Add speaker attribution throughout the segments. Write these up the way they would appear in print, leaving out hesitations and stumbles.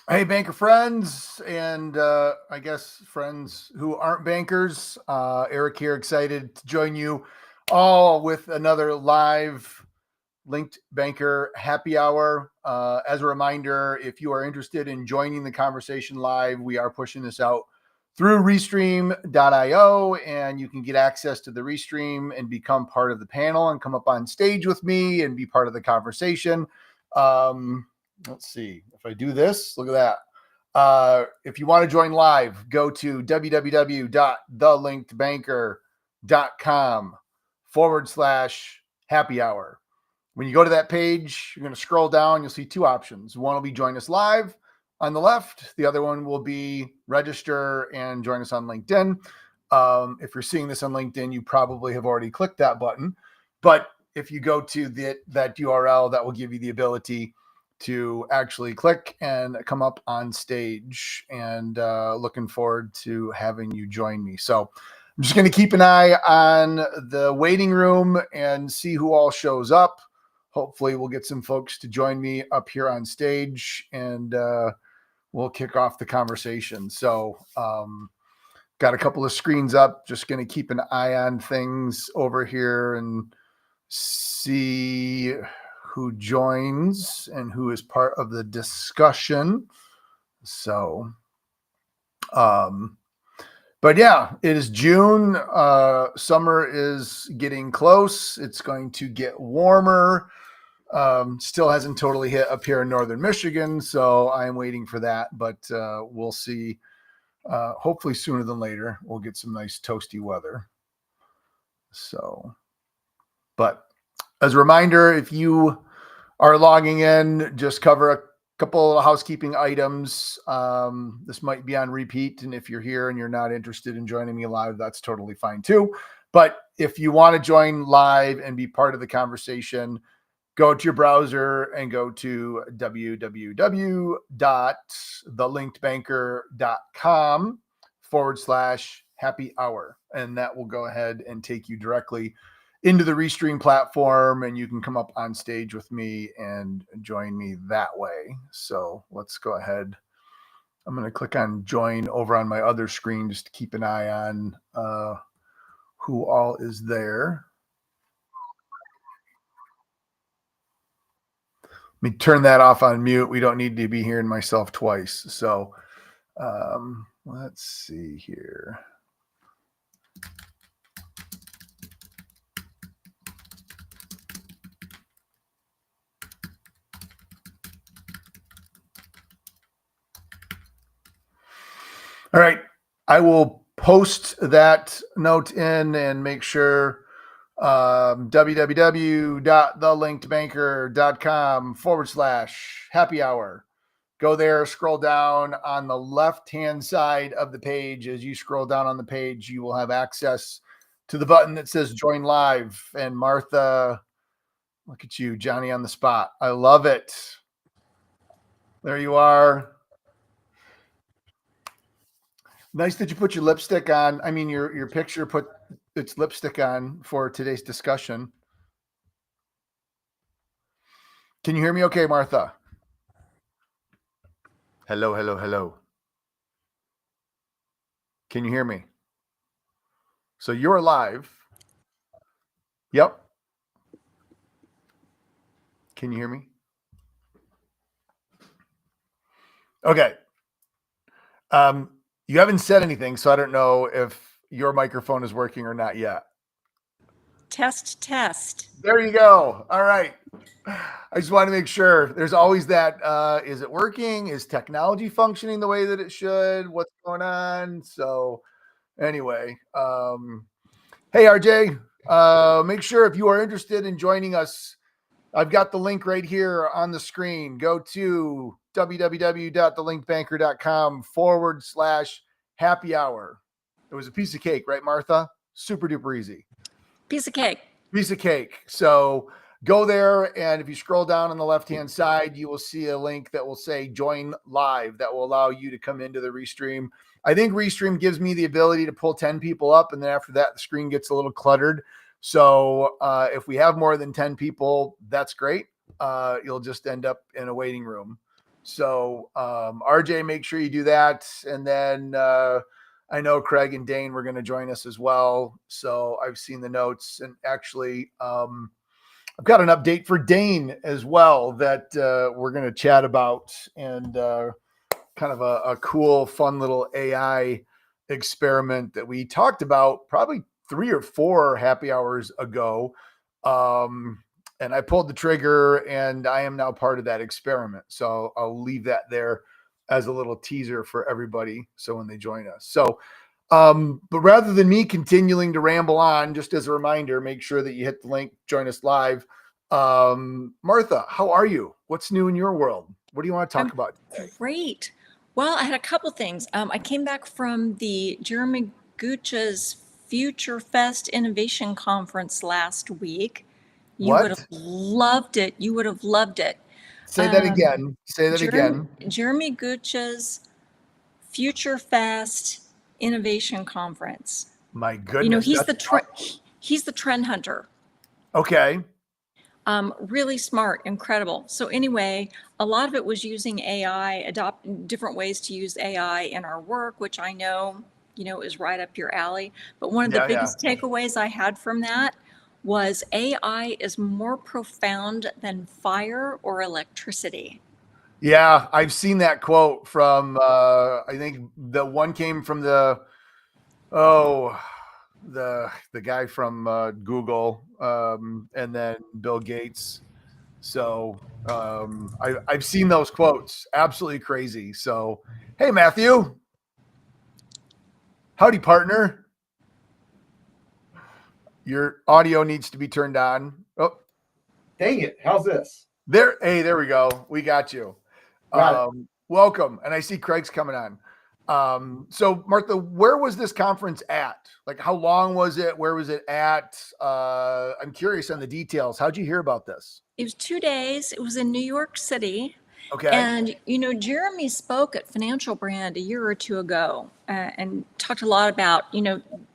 Speaker 1: Hey, banker friends, and I guess friends who aren't bankers. Eric here, excited to join you all with another live Linked Banker happy hour. As a reminder, if you are interested in joining the conversation live, we are pushing this out through Restream.io, and you can get access to the Restream and become part of the panel and come up on stage with me and be part of the conversation. Let's see if I do this. Look at that. If you want to join live, go to www.thelinkedbanker.com/happy hour. When you go to that page, you're going to scroll down. You'll see two options. One will be join us live on the left. The other one will be register and join us on LinkedIn. If you're seeing this on LinkedIn, you probably have already clicked that button. But if you go to that URL, that will give you the ability to actually click and come up on stage. And looking forward to having you join me. So I'm just going to keep an eye on the waiting room and see who all shows up. Hopefully we'll get some folks to join me up here on stage, and we'll kick off the conversation. So got a couple of screens up, just going to keep an eye on things over here and see who joins and who is part of the discussion. So, but yeah, it is June. Summer is getting close. It's going to get warmer. Still hasn't totally hit up here in northern Michigan, so I'm waiting for that, but we'll see. Hopefully sooner than later, we'll get some nice toasty weather. So, but as a reminder, if you are logging in, just cover a couple of housekeeping items. This might be on repeat, and if you're here and you're not interested in joining me live, that's totally fine too. But if you want to join live and be part of the conversation, go to your browser and go to www.thelinkedbanker.com/happy hour. And that will go ahead and take you directly into the Restream platform, and you can come up on stage with me and join me that way. So let's go ahead. I'm going to click on join over on my other screen just to keep an eye on who all is there. Let me turn that off on mute. We don't need to be hearing myself twice. So let's see here. All right. I will post that note in and make sure www.thelinkedbanker.com/happy hour. Go there, scroll down on the left-hand side of the page. As you scroll down on the page, you will have access to the button that says join live. And Martha, look at you, Johnny on the spot. I love it. There you are. Nice that you put your lipstick on. I mean, your picture put its lipstick on for today's discussion. Can you hear me okay, Martha? Hello, hello, hello. Can you hear me? So you're live. Yep. Can you hear me? Okay. You haven't said anything, so I don't know if your microphone is working or not yet.
Speaker 2: Test, test.
Speaker 1: There you go. All right. I just want to make sure. There's always that. Is it working? Is technology functioning the way that it should? What's going on? So anyway, hey, RJ, make sure if you are interested in joining us, I've got the link right here on the screen. Go to www.thelinkedbanker.com/happy hour. It was a piece of cake, right, Martha? Super duper easy.
Speaker 2: Piece of cake.
Speaker 1: Piece of cake. So go there, and if you scroll down on the left-hand side, you will see a link that will say join live. That will allow you to come into the Restream. I think Restream gives me the ability to pull 10 people up, and then after that, the screen gets a little cluttered. So if we have more than 10 people, that's great. You'll just end up in a waiting room. So RJ, make sure you do that. And then I know Craig and Dane were going to join us as well. So I've seen the notes, and actually I've got an update for Dane as well that we're going to chat about, and kind of a cool, fun little AI experiment that we talked about probably 3 or 4 happy hours ago. And I pulled the trigger, and I am now part of that experiment. So I'll leave that there as a little teaser for everybody. So when they join us. So, but rather than me continuing to ramble on, just as a reminder, make sure that you hit the link, join us live. Martha, how are you? What's new in your world? What do you want to talk about today?
Speaker 2: Great. Well, I had a couple things. I came back from the Jeremy Gucci's Future Fest Innovation Conference last week. You would have
Speaker 1: What?
Speaker 2: loved it. You would have loved it.
Speaker 1: Say that again. Say that
Speaker 2: Jeremy,
Speaker 1: again.
Speaker 2: Jeremy Gucci's Future Fest Innovation Conference.
Speaker 1: My
Speaker 2: You know,
Speaker 1: goodness. That's
Speaker 2: he's the trend hunter.
Speaker 1: okay.
Speaker 2: Really smart, incredible. So anyway, a lot of it was using AI, adopt different ways to use AI in our work, which I know, is right up your alley. But one of the
Speaker 1: Yeah, yeah.
Speaker 2: biggest takeaways I had from that was AI is more profound than fire or electricity.
Speaker 1: Yeah, I've seen that quote from I think the one came from oh the guy from Google, and then Bill Gates. So I've seen those quotes. Absolutely crazy. So hey Matthew, howdy partner. Your audio needs to be turned on. Oh,
Speaker 3: Dang it. How's this?
Speaker 1: there. Hey, there we go. We got you.
Speaker 3: Got it.
Speaker 1: Welcome. And I see Craig's coming on. So Martha, where was this conference at? Like, how long was it? Where was it at? I'm curious on the details. How'd you hear about this?
Speaker 2: It was 2 days. It was in New York City.
Speaker 1: Okay.
Speaker 2: And, Jeremy spoke at Financial Brand a year or two ago and talked a lot about,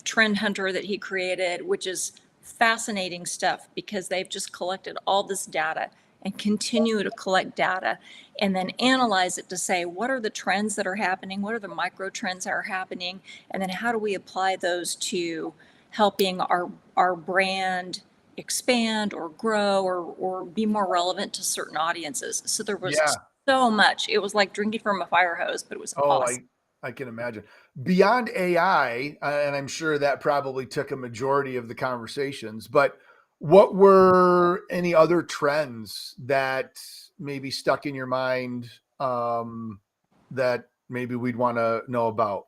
Speaker 2: Trend Hunter that he created, which is fascinating stuff because they've just collected all this data and continue to collect data and then analyze it to say, what are the trends that are happening? What are the micro trends that are happening? And then how do we apply those to helping our brand expand or grow or be more relevant to certain audiences? So there was
Speaker 1: Yeah.
Speaker 2: so much. It was like drinking from a fire hose, but it was
Speaker 1: Oh,
Speaker 2: awesome.
Speaker 1: I can imagine. Beyond AI, and I'm sure that probably took a majority of the conversations, but what were any other trends that maybe stuck in your mind, that maybe we'd want to know about?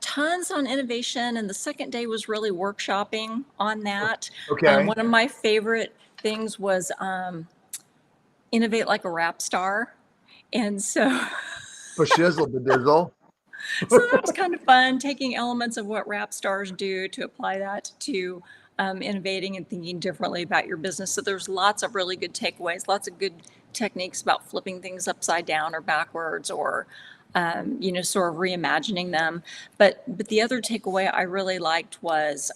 Speaker 2: Tons on innovation, and the second day was really workshopping on that.
Speaker 1: Okay.
Speaker 2: One of my favorite things was innovate like a rap star. And so
Speaker 1: For shizzle, bedizzle.
Speaker 2: So that was kind of fun, taking elements of what rap stars do to apply that to innovating and thinking differently about your business. So there's lots of really good takeaways, lots of good techniques about flipping things upside down or backwards, or sort of reimagining them. But the other takeaway I really liked was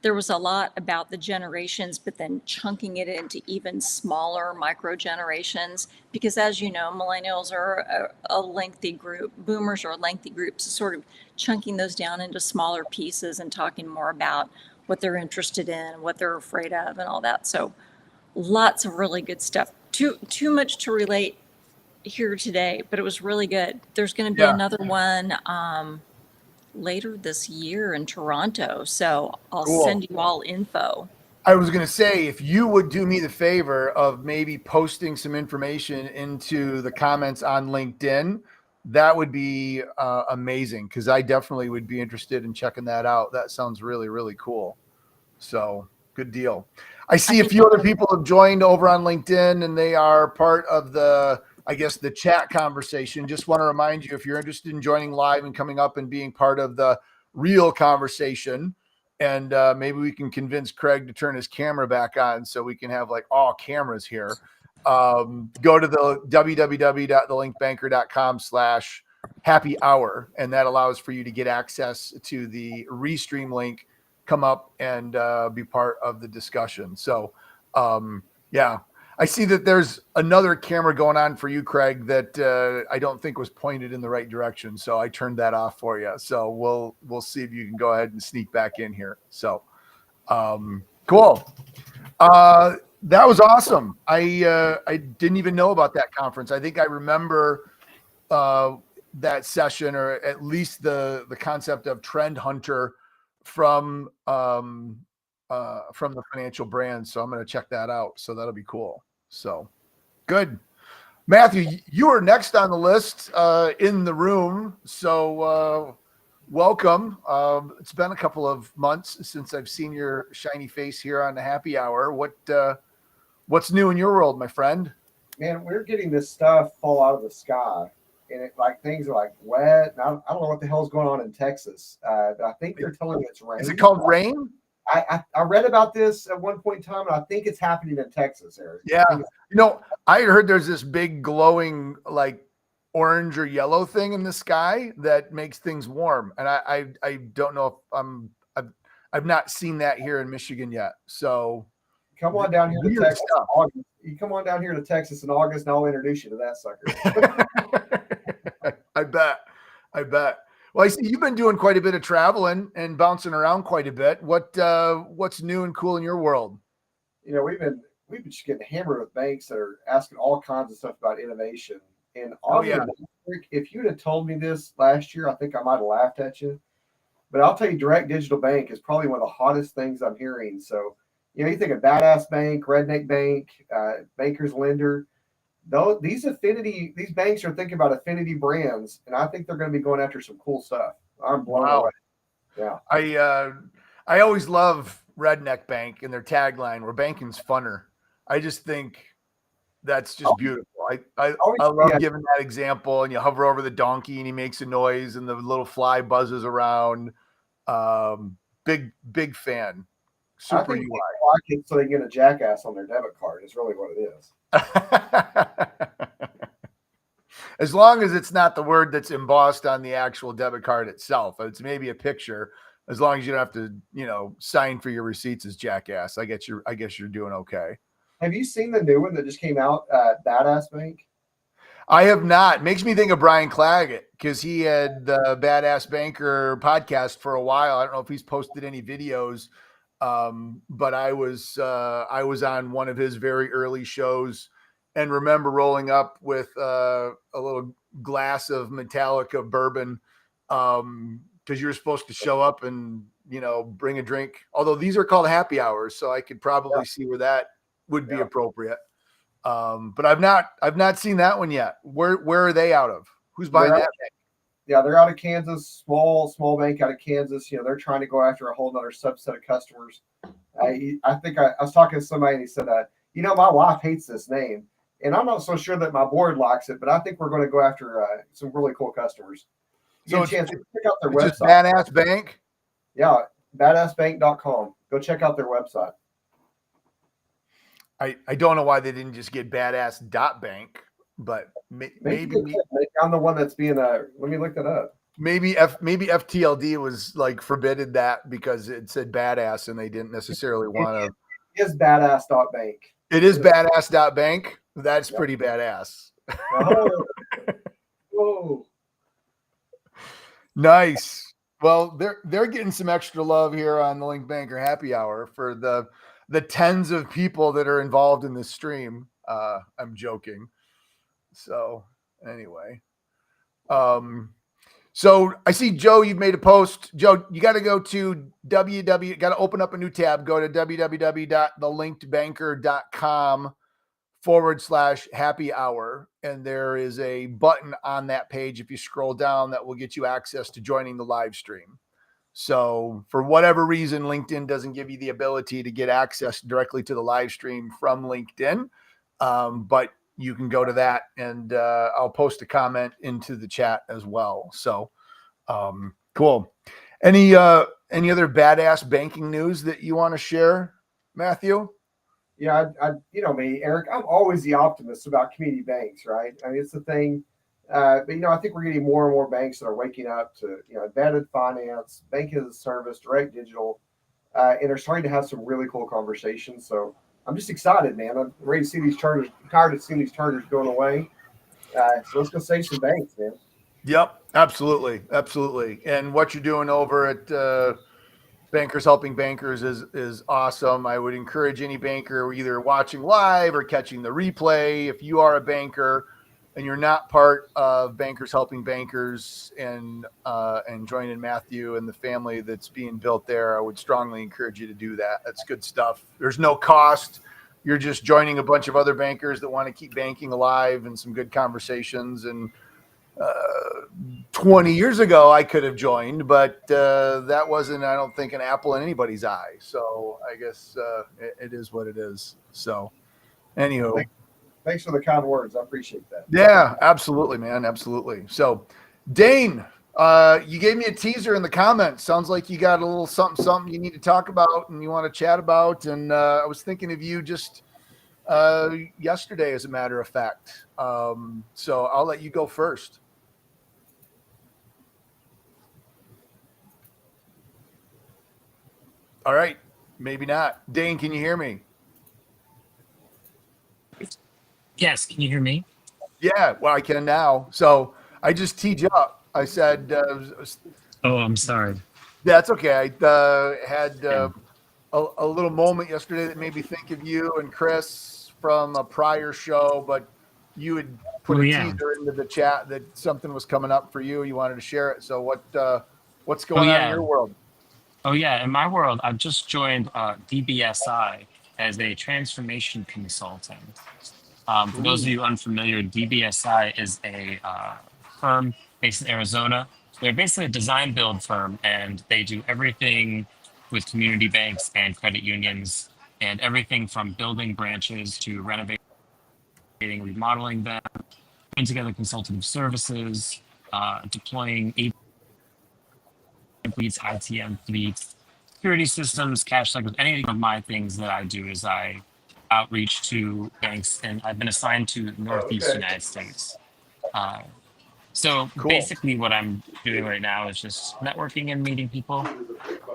Speaker 2: there was a lot about the generations, but then chunking it into even smaller micro generations. Because as you know, millennials are a lengthy group, boomers are a lengthy group. So sort of chunking those down into smaller pieces and talking more about what they're interested in, what they're afraid of, and all that. So lots of really good stuff. Too much to relate here today, but it was really good. There's going to be
Speaker 1: Yeah.
Speaker 2: another one later this year in Toronto. So I'll
Speaker 1: Cool.
Speaker 2: send you all info.
Speaker 1: I was going to say, if you would do me the favor of maybe posting some information into the comments on LinkedIn, that would be amazing, because I definitely would be interested in checking that out. That sounds really, really cool. So good deal. I
Speaker 2: I
Speaker 1: see a
Speaker 2: think
Speaker 1: few other people have joined over on LinkedIn, and they are part of the chat conversation. Just want to remind you, if you're interested in joining live and coming up and being part of the real conversation, and maybe we can convince Craig to turn his camera back on so we can have like all cameras here. Go to the www.thelinkbanker.com/happy hour, and that allows for you to get access to the restream link, come up and be part of the discussion. So, yeah, I see that there's another camera going on for you, Craig, that I don't think was pointed in the right direction. So I turned that off for you. So we'll see if you can go ahead and sneak back in here. So cool. That was awesome. I didn't even know about that conference. I think I remember that session, or at least the concept of trend hunter from the financial brand. So I'm going to check that out. So that'll be cool. So good. Matthew, you are next on the list in the room. So welcome. It's been a couple of months since I've seen your shiny face here on the happy hour. What's new in your world, my friend?
Speaker 3: Man, we're getting this stuff fall out of the sky, and things are like wet. And I don't know what the hell's going on in Texas. But I think they're telling me it's rain.
Speaker 1: Is it called rain?
Speaker 3: I read about this at one point in time, and I think it's happening in Texas, Eric.
Speaker 1: Yeah. I heard there's this big glowing like orange or yellow thing in the sky that makes things warm. And I don't know if I've not seen that here in Michigan yet. So
Speaker 3: come on down here to
Speaker 1: weird
Speaker 3: Texas.
Speaker 1: stuff.
Speaker 3: August. You come on down here to Texas in August, and I'll introduce you to that sucker.
Speaker 1: I bet. Well, I see you've been doing quite a bit of traveling and bouncing around quite a bit. What's new and cool in your world?
Speaker 3: We've been just getting hammered with banks that are asking all kinds of stuff about innovation. And if you'd have told me this last year, I think I might have laughed at you. But I'll tell you, direct digital bank is probably one of the hottest things I'm hearing. So, you think of Badass Bank, Redneck Bank, Bankers Lender. These banks are thinking about affinity brands, and I think they're going to be going after some cool stuff. I'm blown away. Yeah.
Speaker 1: I always love Redneck Bank and their tagline, where banking's funner. I just think that's just beautiful. I love giving that example, and you hover over the donkey and he makes a noise and the little fly buzzes around. Big fan. Super
Speaker 3: I think
Speaker 1: UI.
Speaker 3: people like it so they get a jackass on their debit card is really what it is.
Speaker 1: As long as it's not the word that's embossed on the actual debit card itself. It's maybe a picture. As long as you don't have to, sign for your receipts as jackass. I guess you're doing okay.
Speaker 3: Have you seen the new one that just came out, Badass Bank?
Speaker 1: I have not. Makes me think of Brian Claggett, because he had the Badass Banker podcast for a while. I don't know if he's posted any videos, but I was on one of his very early shows and remember rolling up with a little glass of Metallica bourbon, because you're supposed to show up and bring a drink. Although these are called happy hours, so I could probably see where that would be appropriate. But I've not seen that one yet. Where are they out of? Who's buying that?
Speaker 3: Yeah, they're out of Kansas, small bank out of Kansas. They're trying to go after a whole other subset of customers. I think I was talking to somebody and he said, my wife hates this name, and I'm not so sure that my board likes it, but I think we're going to go after some really cool customers. So check out their website.
Speaker 1: Just Badass Bank?
Speaker 3: Yeah, badassbank.com. Go check out their website.
Speaker 1: I don't know why they didn't just get badass.bank, but maybe
Speaker 3: I'm the one that's being let me look that up.
Speaker 1: Maybe FTLD was like forbidden that because it said badass and they didn't necessarily want to.
Speaker 3: It is badass.bank.
Speaker 1: It is badass.bank. That's pretty badass.
Speaker 3: Whoa.
Speaker 1: Nice. Well, they're getting some extra love here on the LinkedBanker Happy Hour for the tens of people that are involved in this stream. I'm joking. So anyway, so I see, Joe, you've made a post. Joe, you got to go to got to open up a new tab. Go to www.thelinkedbanker.com/happy hour. And there is a button on that page, if you scroll down, that will get you access to joining the live stream. So for whatever reason, LinkedIn doesn't give you the ability to get access directly to the live stream from LinkedIn. But you can go to that, and I'll post a comment into the chat as well. So cool. Any other badass banking news that you want to share, Matthew?
Speaker 3: Yeah, I me, Eric, I'm always the optimist about community banks, right? I mean, it's the thing. But I think we're getting more and more banks that are waking up to embedded finance, bank as a service, direct digital, and are starting to have some really cool conversations. So I'm just excited, man. I'm ready to see these chargers. I'm tired of seeing these chargers going away. So let's go save some banks, man.
Speaker 1: Yep, absolutely, absolutely. And what you're doing over at Bankers Helping Bankers is awesome. I would encourage any banker either watching live or catching the replay. If you are a banker and you're not part of Bankers Helping Bankers and joining Matthew and the family that's being built there, I would strongly encourage you to do that. That's good stuff. There's no cost. You're just joining a bunch of other bankers that want to keep banking alive and some good conversations. And 20 years ago, I could have joined, but that wasn't, I don't think, an apple in anybody's eye. So I guess it is what it is. So anywho.
Speaker 3: Thanks for the kind words. I appreciate that.
Speaker 1: Yeah, absolutely, man. Absolutely. So Dane, you gave me a teaser in the comments. Sounds like you got a little something you need to talk about and you want to chat about. And I was thinking of you just yesterday, as a matter of fact. So I'll let you go first. All right. Maybe not. Dane, can you hear me?
Speaker 4: Yes. Can you hear me?
Speaker 1: Yeah. Well, I can now. So I just teed you up. I said,
Speaker 4: Oh, I'm sorry.
Speaker 1: that's okay. I had a little moment yesterday that made me think of you and Chris from a prior show, but you had put teaser into the chat that something was coming up for you. You wanted to share it. So what's going on in your world?
Speaker 4: Oh, yeah. In my world, I've just joined DBSI as a transformation consultant. For those of you unfamiliar, DBSI is a firm based in Arizona. They're basically a design build firm, and they do everything with community banks and credit unions, and everything from building branches to renovating, remodeling them, putting together consultative services, deploying fleets, ITM fleets, security systems, cash cycles. Any of my things that I do is I outreach to banks, and I've been assigned to Northeast United States. So basically, what I'm doing right now is just networking and meeting people,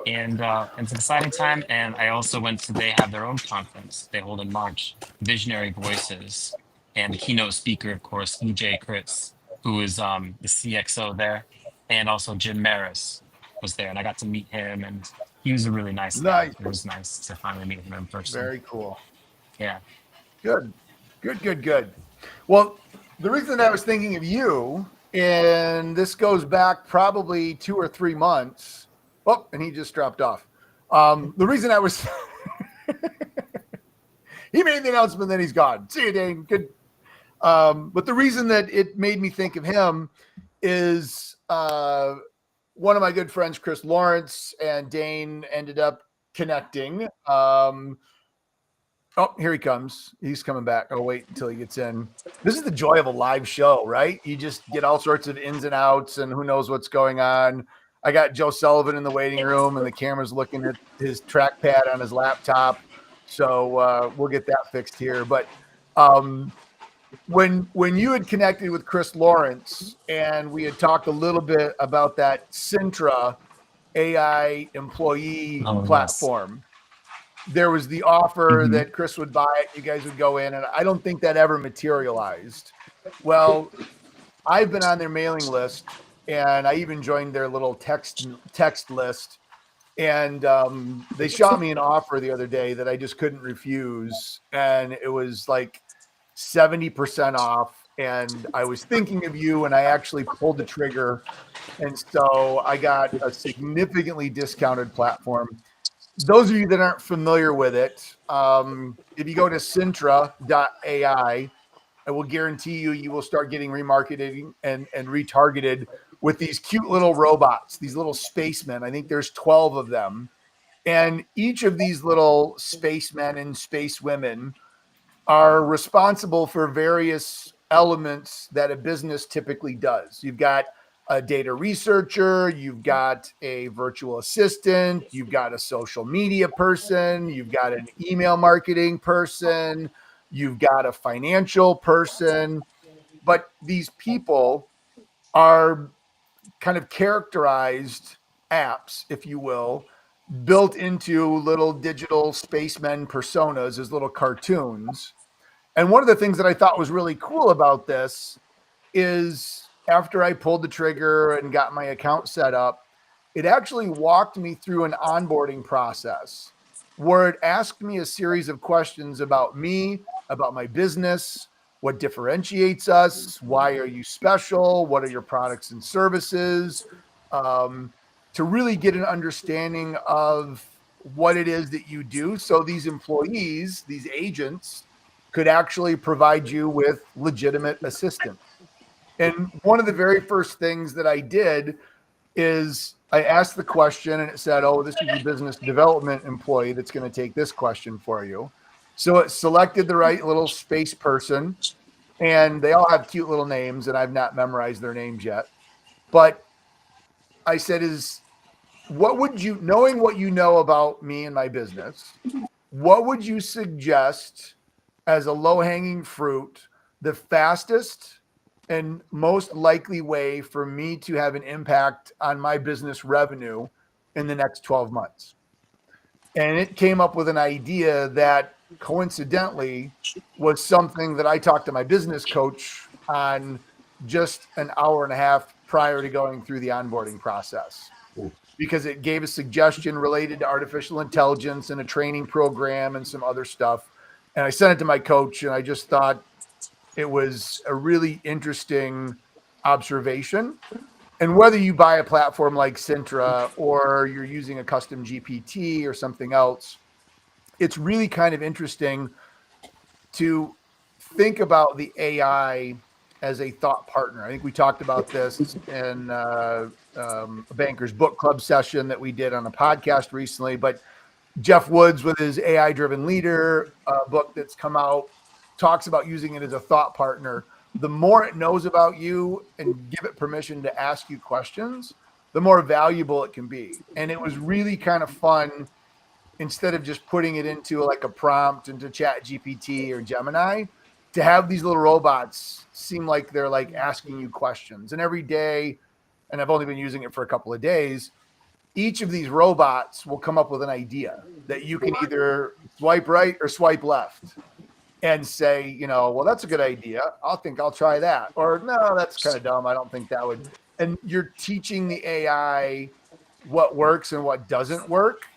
Speaker 4: and it's an exciting time. And I also they have their own conference they hold in March, Visionary Voices, and the keynote speaker, of course, EJ Chris, who is the CXO there, and also Jim Maris was there, and I got to meet him, and he was a really nice guy. It was nice to finally meet him in person.
Speaker 1: Very cool.
Speaker 4: Yeah.
Speaker 1: Good. Well, the reason I was thinking of you, and this goes back probably 2 or 3 months. Oh, and he just dropped off. The reason I was he made the announcement, then he's gone. See you, Dane. Good. But the reason that it made me think of him is one of my good friends, Chris Lawrence, and Dane ended up connecting. Oh, here he comes. He's coming back. I'll wait until he gets in. This is the joy of a live show, right? You just get all sorts of ins and outs and who knows what's going on. I got Joe Sullivan in the waiting room and the camera's looking at his trackpad on his laptop. So we'll get that fixed here. But when you had connected with Chris Lawrence and we had talked a little bit about that Sintra AI employee platform, there was the offer that Chris would buy it, you guys would go in, and I don't think that ever materialized. Well, I've been on their mailing list, and I even joined their little text list, and they shot me an offer the other day that I just couldn't refuse, and it was like 70% off, and I was thinking of you, and I actually pulled the trigger, and so I got a significantly discounted platform. Those of you that aren't familiar with it, if you go to Sintra.ai, I will guarantee you will start getting remarketed and retargeted with these cute little robots, these little spacemen. I think there's 12 of them. And each of these little spacemen and spacewomen are responsible for various elements that a business typically does. You've got a data researcher, you've got a virtual assistant, you've got a social media person, you've got an email marketing person, you've got a financial person. But these people are kind of characterized apps, if you will, built into little digital spacemen personas as little cartoons. And one of the things that I thought was really cool about this is after I pulled the trigger and got my account set up, it actually walked me through an onboarding process where it asked me a series of questions about me, about my business, what differentiates us, why are you special, what are your products and services, to really get an understanding of what it is that you do. So these employees, these agents, could actually provide you with legitimate assistance. And one of the very first things that I did is I asked the question and it said, oh, this is your business development employee that's going to take this question for you. So it selected the right little space person, and they all have cute little names, and I've not memorized their names yet. But I said, what would you, knowing what you know about me and my business, what would you suggest as a low-hanging fruit, the fastest and most likely way for me to have an impact on my business revenue in the next 12 months? And it came up with an idea that coincidentally was something that I talked to my business coach on just an hour and a half prior to going through the onboarding process, because it gave a suggestion related to artificial intelligence and a training program and some other stuff. And I sent it to my coach, and I just thought it was a really interesting observation. And whether you buy a platform like Sintra or you're using a custom GPT or something else, it's really kind of interesting to think about the AI as a thought partner. I think we talked about this in a Banker's Book Club session that we did on a podcast recently, but Jeff Woods, with his AI Driven Leader book that's come out, talks about using it as a thought partner. The more it knows about you and give it permission to ask you questions, the more valuable it can be. And it was really kind of fun, instead of just putting it into like a prompt into Chat GPT or Gemini, to have these little robots seem like they're like asking you questions. And every day, and I've only been using it for a couple of days, each of these robots will come up with an idea that you can either swipe right or swipe left and say, you know, well, that's a good idea. I'll try that. Or no, that's kind of dumb. I don't think that would. And you're teaching the AI what works and what doesn't work.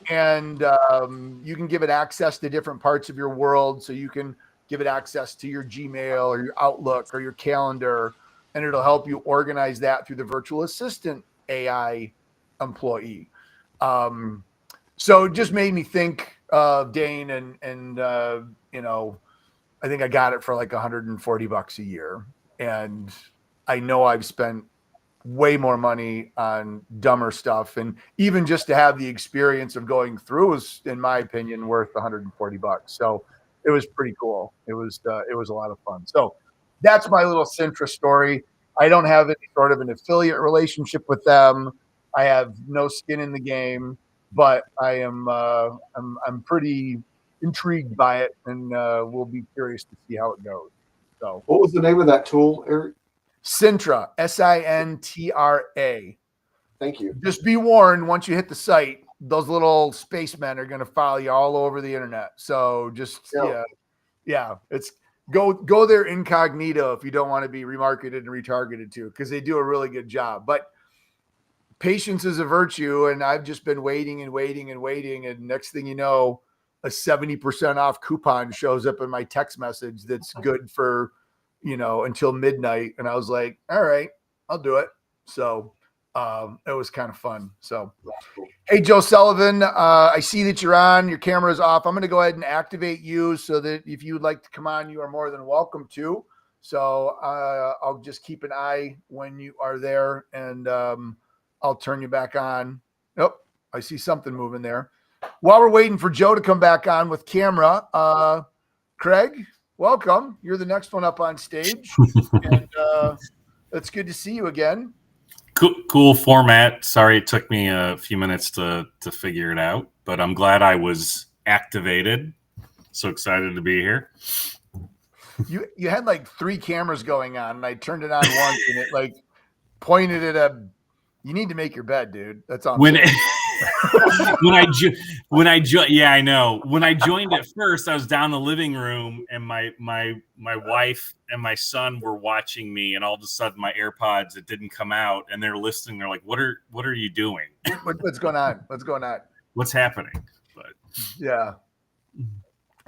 Speaker 1: And you can give it access to different parts of your world. So you can give it access to your Gmail or your Outlook or your calendar, and it'll help you organize that through the virtual assistant AI employee. So it just made me think of Dane and you know, I think I got it for like $140 a year. And I know I've spent way more money on dumber stuff. And even just to have the experience of going through was, in my opinion, worth $140. So it was pretty cool. It was a lot of fun. So that's my little Sintra story. I don't have any sort of an affiliate relationship with them. I have no skin in the game, but I am I'm pretty intrigued by it, and we'll be curious to see how it goes. So,
Speaker 3: what was the name of that tool, Eric?
Speaker 1: Sintra, Sintra.
Speaker 3: Thank you.
Speaker 1: Just be warned, once you hit the site, those little spacemen are going to follow you all over the internet. So just yeah, it's go there incognito if you don't want to be remarketed and retargeted to, because they do a really good job. But patience is a virtue, and I've just been waiting and waiting and waiting, and next thing you know, a 70% off coupon shows up in my text message that's good for, you know, until midnight. And I was like, all right, I'll do it. So it was kind of fun. So, hey, Joe Sullivan, I see that you're on. Your camera is off. I'm going to go ahead and activate you so that if you would like to come on, you are more than welcome to. So I'll just keep an eye when you are there, and I'll turn you back on. Oh, I see something moving there. While we're waiting for Joe to come back on with camera, Craig, welcome. You're the next one up on stage. And it's good to see you again.
Speaker 5: Cool format. Sorry it took me a few minutes to figure it out, but I'm glad I was activated. So excited to be here.
Speaker 1: You had like 3 cameras going on, and I turned it on once, and it like pointed at you need to make your bed, dude. That's all.
Speaker 5: Yeah, I know. When I joined at first, I was down the living room, and my wife and my son were watching me, and all of a sudden, my AirPods, it didn't come out, and they're listening. They're like, "What are you doing?
Speaker 1: What's going on? What's going on?
Speaker 5: What's happening?" But
Speaker 1: yeah.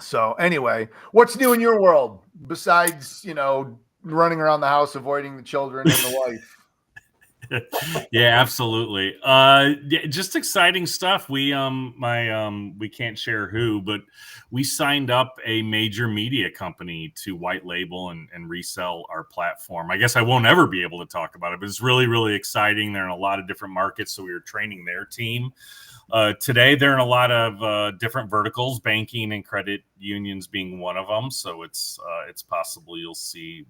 Speaker 1: So anyway, what's new in your world besides running around the house avoiding the children and the wife?
Speaker 5: Yeah, absolutely. Just exciting stuff. We we can't share who, but we signed up a major media company to white label and resell our platform. I guess I won't ever be able to talk about it, but it's really, really exciting. They're in a lot of different markets, so we were training their team. Today, they're in a lot of different verticals, banking and credit unions being one of them. So it's possible you'll see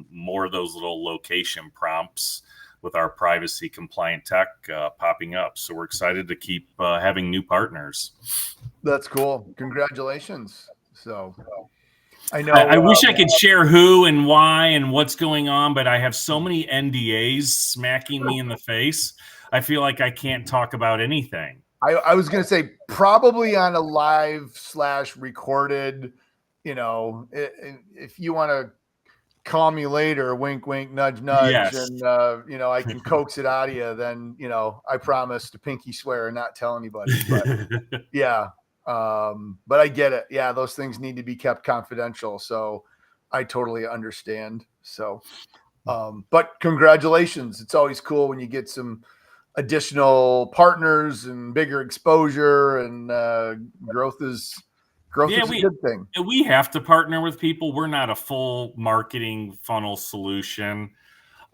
Speaker 5: more of those little location prompts with our privacy compliant tech popping up. So we're excited to keep having new partners.
Speaker 1: That's cool. Congratulations. So I know
Speaker 5: I wish I could share who and why and what's going on, but I have so many NDAs smacking me in the face. I feel like I can't talk about anything.
Speaker 1: I was going to say probably on a live / recorded, if you want to call me later, wink, wink, nudge, nudge.
Speaker 5: Yes.
Speaker 1: And, I can coax it out of you. Then, I promise to pinky swear and not tell anybody, but yeah. But I get it. Yeah. Those things need to be kept confidential. So I totally understand. So, but congratulations. It's always cool when you get some additional partners and bigger exposure, and growth is a good thing.
Speaker 5: We have to partner with people. We're not a full marketing funnel solution.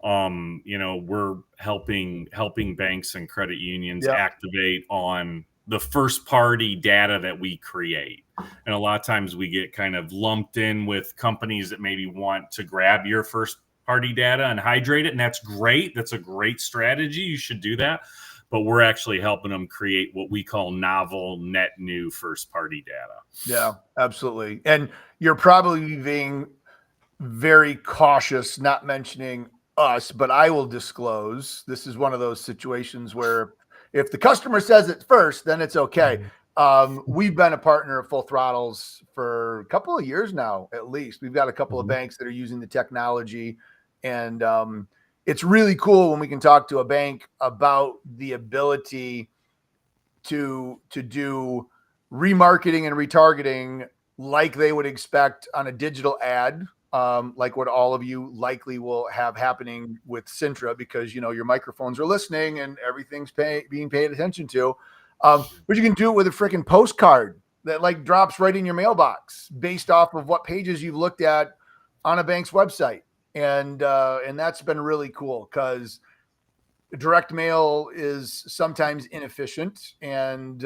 Speaker 5: We're helping banks and credit unions activate on the first party data that we create. And a lot of times we get kind of lumped in with companies that maybe want to grab your first party data and hydrate it. And that's great. That's a great strategy. You should do that. But we're actually helping them create what we call novel, net new first party data.
Speaker 1: Yeah, absolutely. And you're probably being very cautious, not mentioning us, but I will disclose. This is one of those situations where if the customer says it first, then it's okay. We've been a partner of Full Throttles for a couple of years now, at least. We've got a couple of banks that are using the technology, and it's really cool when we can talk to a bank about the ability to do remarketing and retargeting like they would expect on a digital ad, like what all of you likely will have happening with Sintra, because your microphones are listening and everything's being paid attention to. But you can do it with a freaking postcard that drops right in your mailbox based off of what pages you've looked at on a bank's website. And that's been really cool, because direct mail is sometimes inefficient and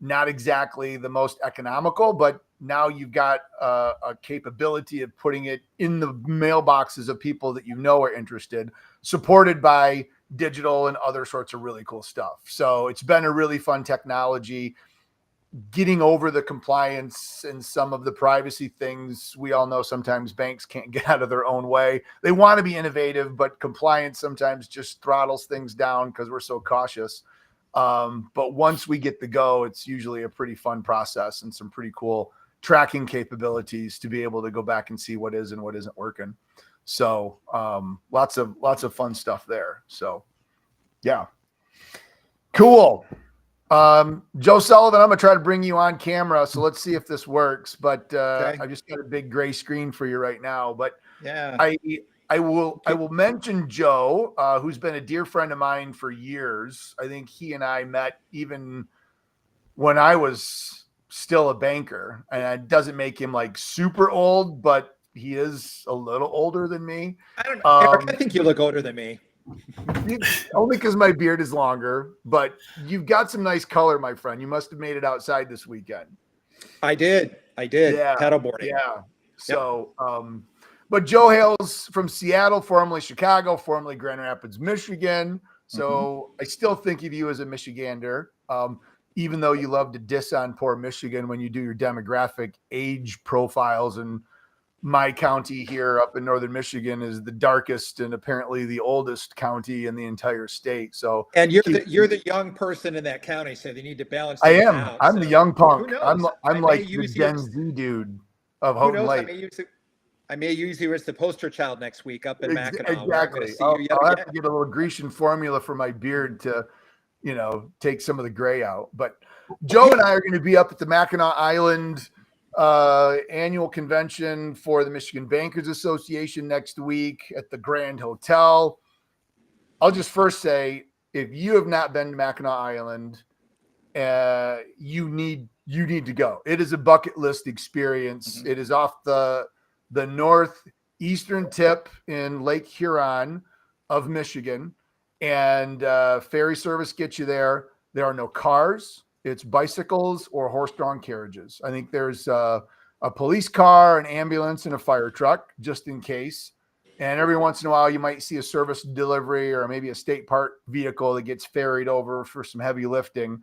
Speaker 1: not exactly the most economical, but now you've got a capability of putting it in the mailboxes of people that are interested, supported by digital and other sorts of really cool stuff. So it's been a really fun technology. Getting over the compliance and some of the privacy things, we all know sometimes banks can't get out of their own way. They want to be innovative, but compliance sometimes just throttles things down because we're so cautious. But once we get the go, it's usually a pretty fun process and some pretty cool tracking capabilities to be able to go back and see what is and what isn't working. So lots of fun stuff there. So yeah, cool. Joe Sullivan, I'm gonna try to bring you on camera, so let's see if this works. But
Speaker 6: Okay.
Speaker 1: I just got a big gray screen for you right now. But
Speaker 6: Yeah.
Speaker 1: I will mention Joe, who's been a dear friend of mine for years. I think he and I met even when I was still a banker, and it doesn't make him super old, but he is a little older than me.
Speaker 6: I don't know. Eric, I think you look older than me.
Speaker 1: Only because my beard is longer, but you've got some nice color, my friend. You must have made it outside this weekend.
Speaker 6: I did.
Speaker 1: Yeah.
Speaker 6: Paddleboarding.
Speaker 1: Yeah. So, but Joe hails from Seattle, formerly Chicago, formerly Grand Rapids, Michigan. So I still think of you as a Michigander, even though you love to diss on poor Michigan when you do your demographic age profiles and my county here up in northern Michigan is the darkest and apparently the oldest county in the entire state. So,
Speaker 6: And you're the young person in that county, so they need to balance
Speaker 1: I
Speaker 6: things
Speaker 1: am.
Speaker 6: out.
Speaker 1: I'm
Speaker 6: So
Speaker 1: the young punk.
Speaker 6: who knows?
Speaker 1: I'm
Speaker 6: I may
Speaker 1: like the
Speaker 6: use you
Speaker 1: Gen
Speaker 6: as-
Speaker 1: Z dude of
Speaker 6: Who
Speaker 1: Houghton
Speaker 6: knows?
Speaker 1: Lake.
Speaker 6: I may use you as the poster child next week up in Mackinac. Where I'm going
Speaker 1: Exactly.
Speaker 6: to see you yet
Speaker 1: I'll have
Speaker 6: again.
Speaker 1: to get a little Grecian formula for my beard to, take some of the gray out. But Joe and I are going to be up at the Mackinac Island annual convention for the Michigan Bankers Association next week at the Grand Hotel. I'll just first say, if you have not been to Mackinac Island, you need to go. It is a bucket list experience.
Speaker 6: Mm-hmm.
Speaker 1: It is off the northeastern tip in Lake Huron of Michigan, and ferry service gets you there. There are no cars. It's bicycles or horse-drawn carriages. I think there's a police car, an ambulance, and a fire truck just in case. And every once in a while, you might see a service delivery or maybe a state park vehicle that gets ferried over for some heavy lifting.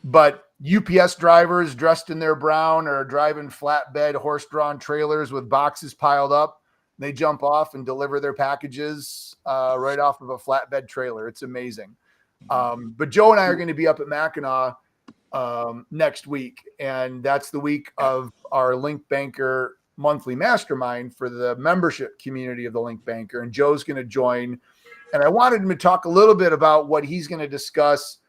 Speaker 1: But UPS drivers dressed in their brown are driving flatbed horse-drawn trailers with boxes piled up. They jump off and deliver their packages right off of a flatbed trailer. It's amazing. But Joe and I are going to be up at Mackinac next week, and that's the week of our LinkedBanker monthly mastermind for the membership community of the LinkedBanker. And Joe's going to join. And I wanted him to talk a little bit about what he's going to discuss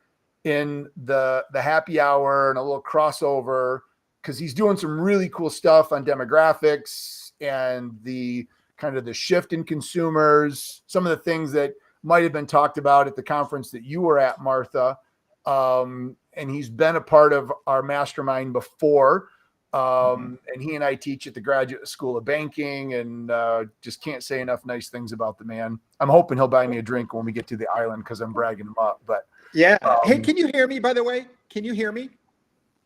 Speaker 1: in the happy hour and a little crossover, because he's doing some really cool stuff on demographics and the kind of the shift in consumers, some of the things that might have been talked about at the conference that you were at, Martha. And he's been a part of our mastermind before. And he and I teach at the Graduate School of Banking, and just can't say enough nice things about the man. I'm hoping he'll buy me a drink when we get to the island because I'm bragging him up. But
Speaker 6: Yeah. Hey, can you hear me, by the way? Can you hear me?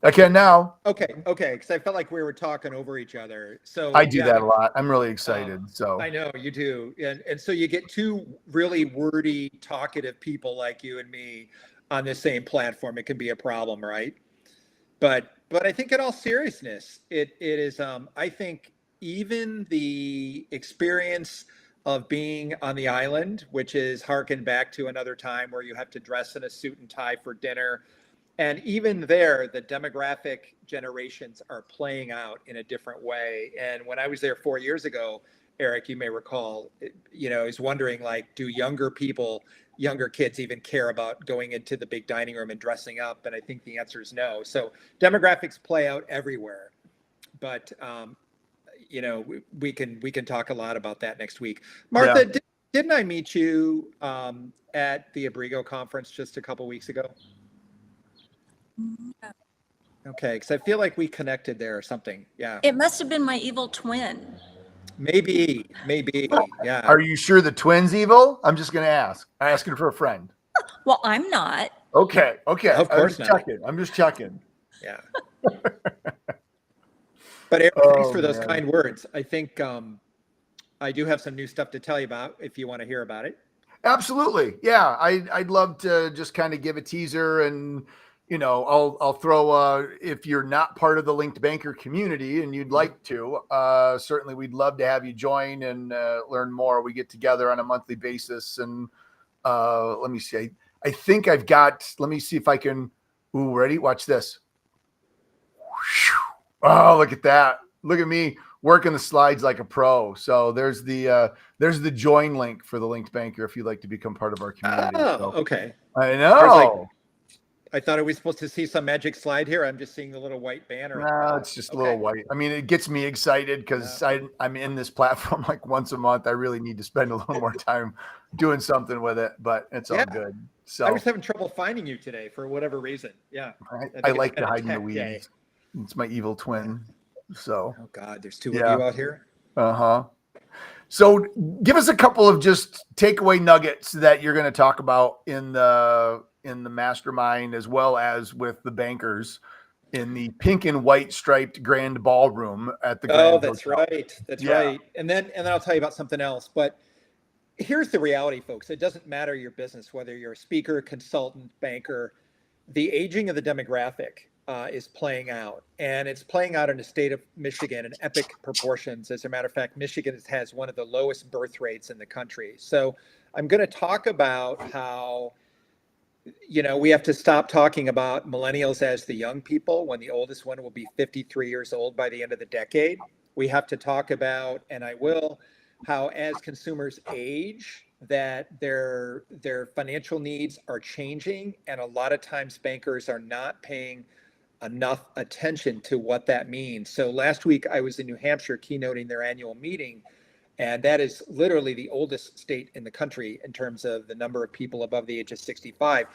Speaker 1: I can now.
Speaker 6: Okay. Because I felt like we were talking over each other. So
Speaker 1: I do that a lot. I'm really excited. So
Speaker 6: I know you do. And so you get two really wordy, talkative people like you and me on the same platform. It can be a problem, right? But I think in all seriousness, it is, I think even the experience of being on the island, which is harkened back to another time where you have to dress in a suit and tie for dinner. And even there, the demographic generations are playing out in a different way. And when I was there 4 years ago, Eric, you may recall, I was wondering, like, do younger kids even care about going into the big dining room and dressing up? And I think the answer is no. So demographics play out everywhere. But, we can talk a lot about that next week. Martha,
Speaker 1: yeah.
Speaker 6: didn't I meet you at the Abrigo conference just a couple weeks ago? Okay, because I feel like we connected there or something. Yeah.
Speaker 2: It must have been my evil twin.
Speaker 6: Maybe. Yeah.
Speaker 1: Are you sure the twin's evil? I'm just going to ask. I'm asking for a friend.
Speaker 2: Well, I'm not.
Speaker 1: Okay.
Speaker 6: Of course not.
Speaker 1: I'm just checking.
Speaker 6: Yeah. But Eric, thanks for those kind words. I think I do have some new stuff to tell you about if you want to hear about it.
Speaker 1: Absolutely. Yeah. I'd love to just kind of give a teaser, and, I'll throw, if you're not part of the LinkedBanker community and you'd like to, certainly we'd love to have you join and learn more. We get together on a monthly basis, and let me see. I think I've got, let me see if I can, ready? Watch this. Oh, look at that. Look at me working the slides like a pro. So there's the join link for the LinkedBanker if you'd like to become part of our community.
Speaker 6: Oh, okay.
Speaker 1: I know.
Speaker 6: I thought I was supposed to see some magic slide here. I'm just seeing the little white banner.
Speaker 1: No, it's just a little white. I mean, it gets me excited because I'm in this platform like once a month. I really need to spend a little more time doing something with it, but it's all good. So
Speaker 6: I was having trouble finding you today for whatever reason. Yeah.
Speaker 1: I like to hide in the weeds. It's my evil twin. So
Speaker 6: oh God, there's two of you out here.
Speaker 1: So give us a couple of just takeaway nuggets that you're going to talk about in the mastermind, as well as with the bankers in the pink and white striped grand ballroom at the Grand
Speaker 6: That's
Speaker 1: Hotel.
Speaker 6: right. That's right. And then I'll tell you about something else. But here's the reality, folks. It doesn't matter your business, whether you're a speaker, consultant, banker. The aging of the demographic is playing out, and it's playing out in the state of Michigan in epic proportions. As a matter of fact, Michigan has one of the lowest birth rates in the country. So I'm going to talk about how, we have to stop talking about millennials as the young people when the oldest one will be 53 years old by the end of the decade. We have to talk about, and I will, how as consumers age, that their financial needs are changing, and a lot of times bankers are not paying enough attention to what that means. So last week I was in New Hampshire keynoting their annual meeting, and that is literally the oldest state in the country in terms of the number of people above the age of 65.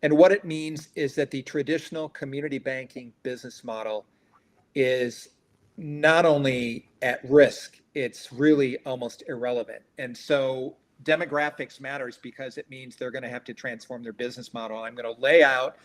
Speaker 6: And what it means is that the traditional community banking business model is not only at risk, it's really almost irrelevant. And so demographics matters because it means they're going to have to transform their business model. I'm going to lay out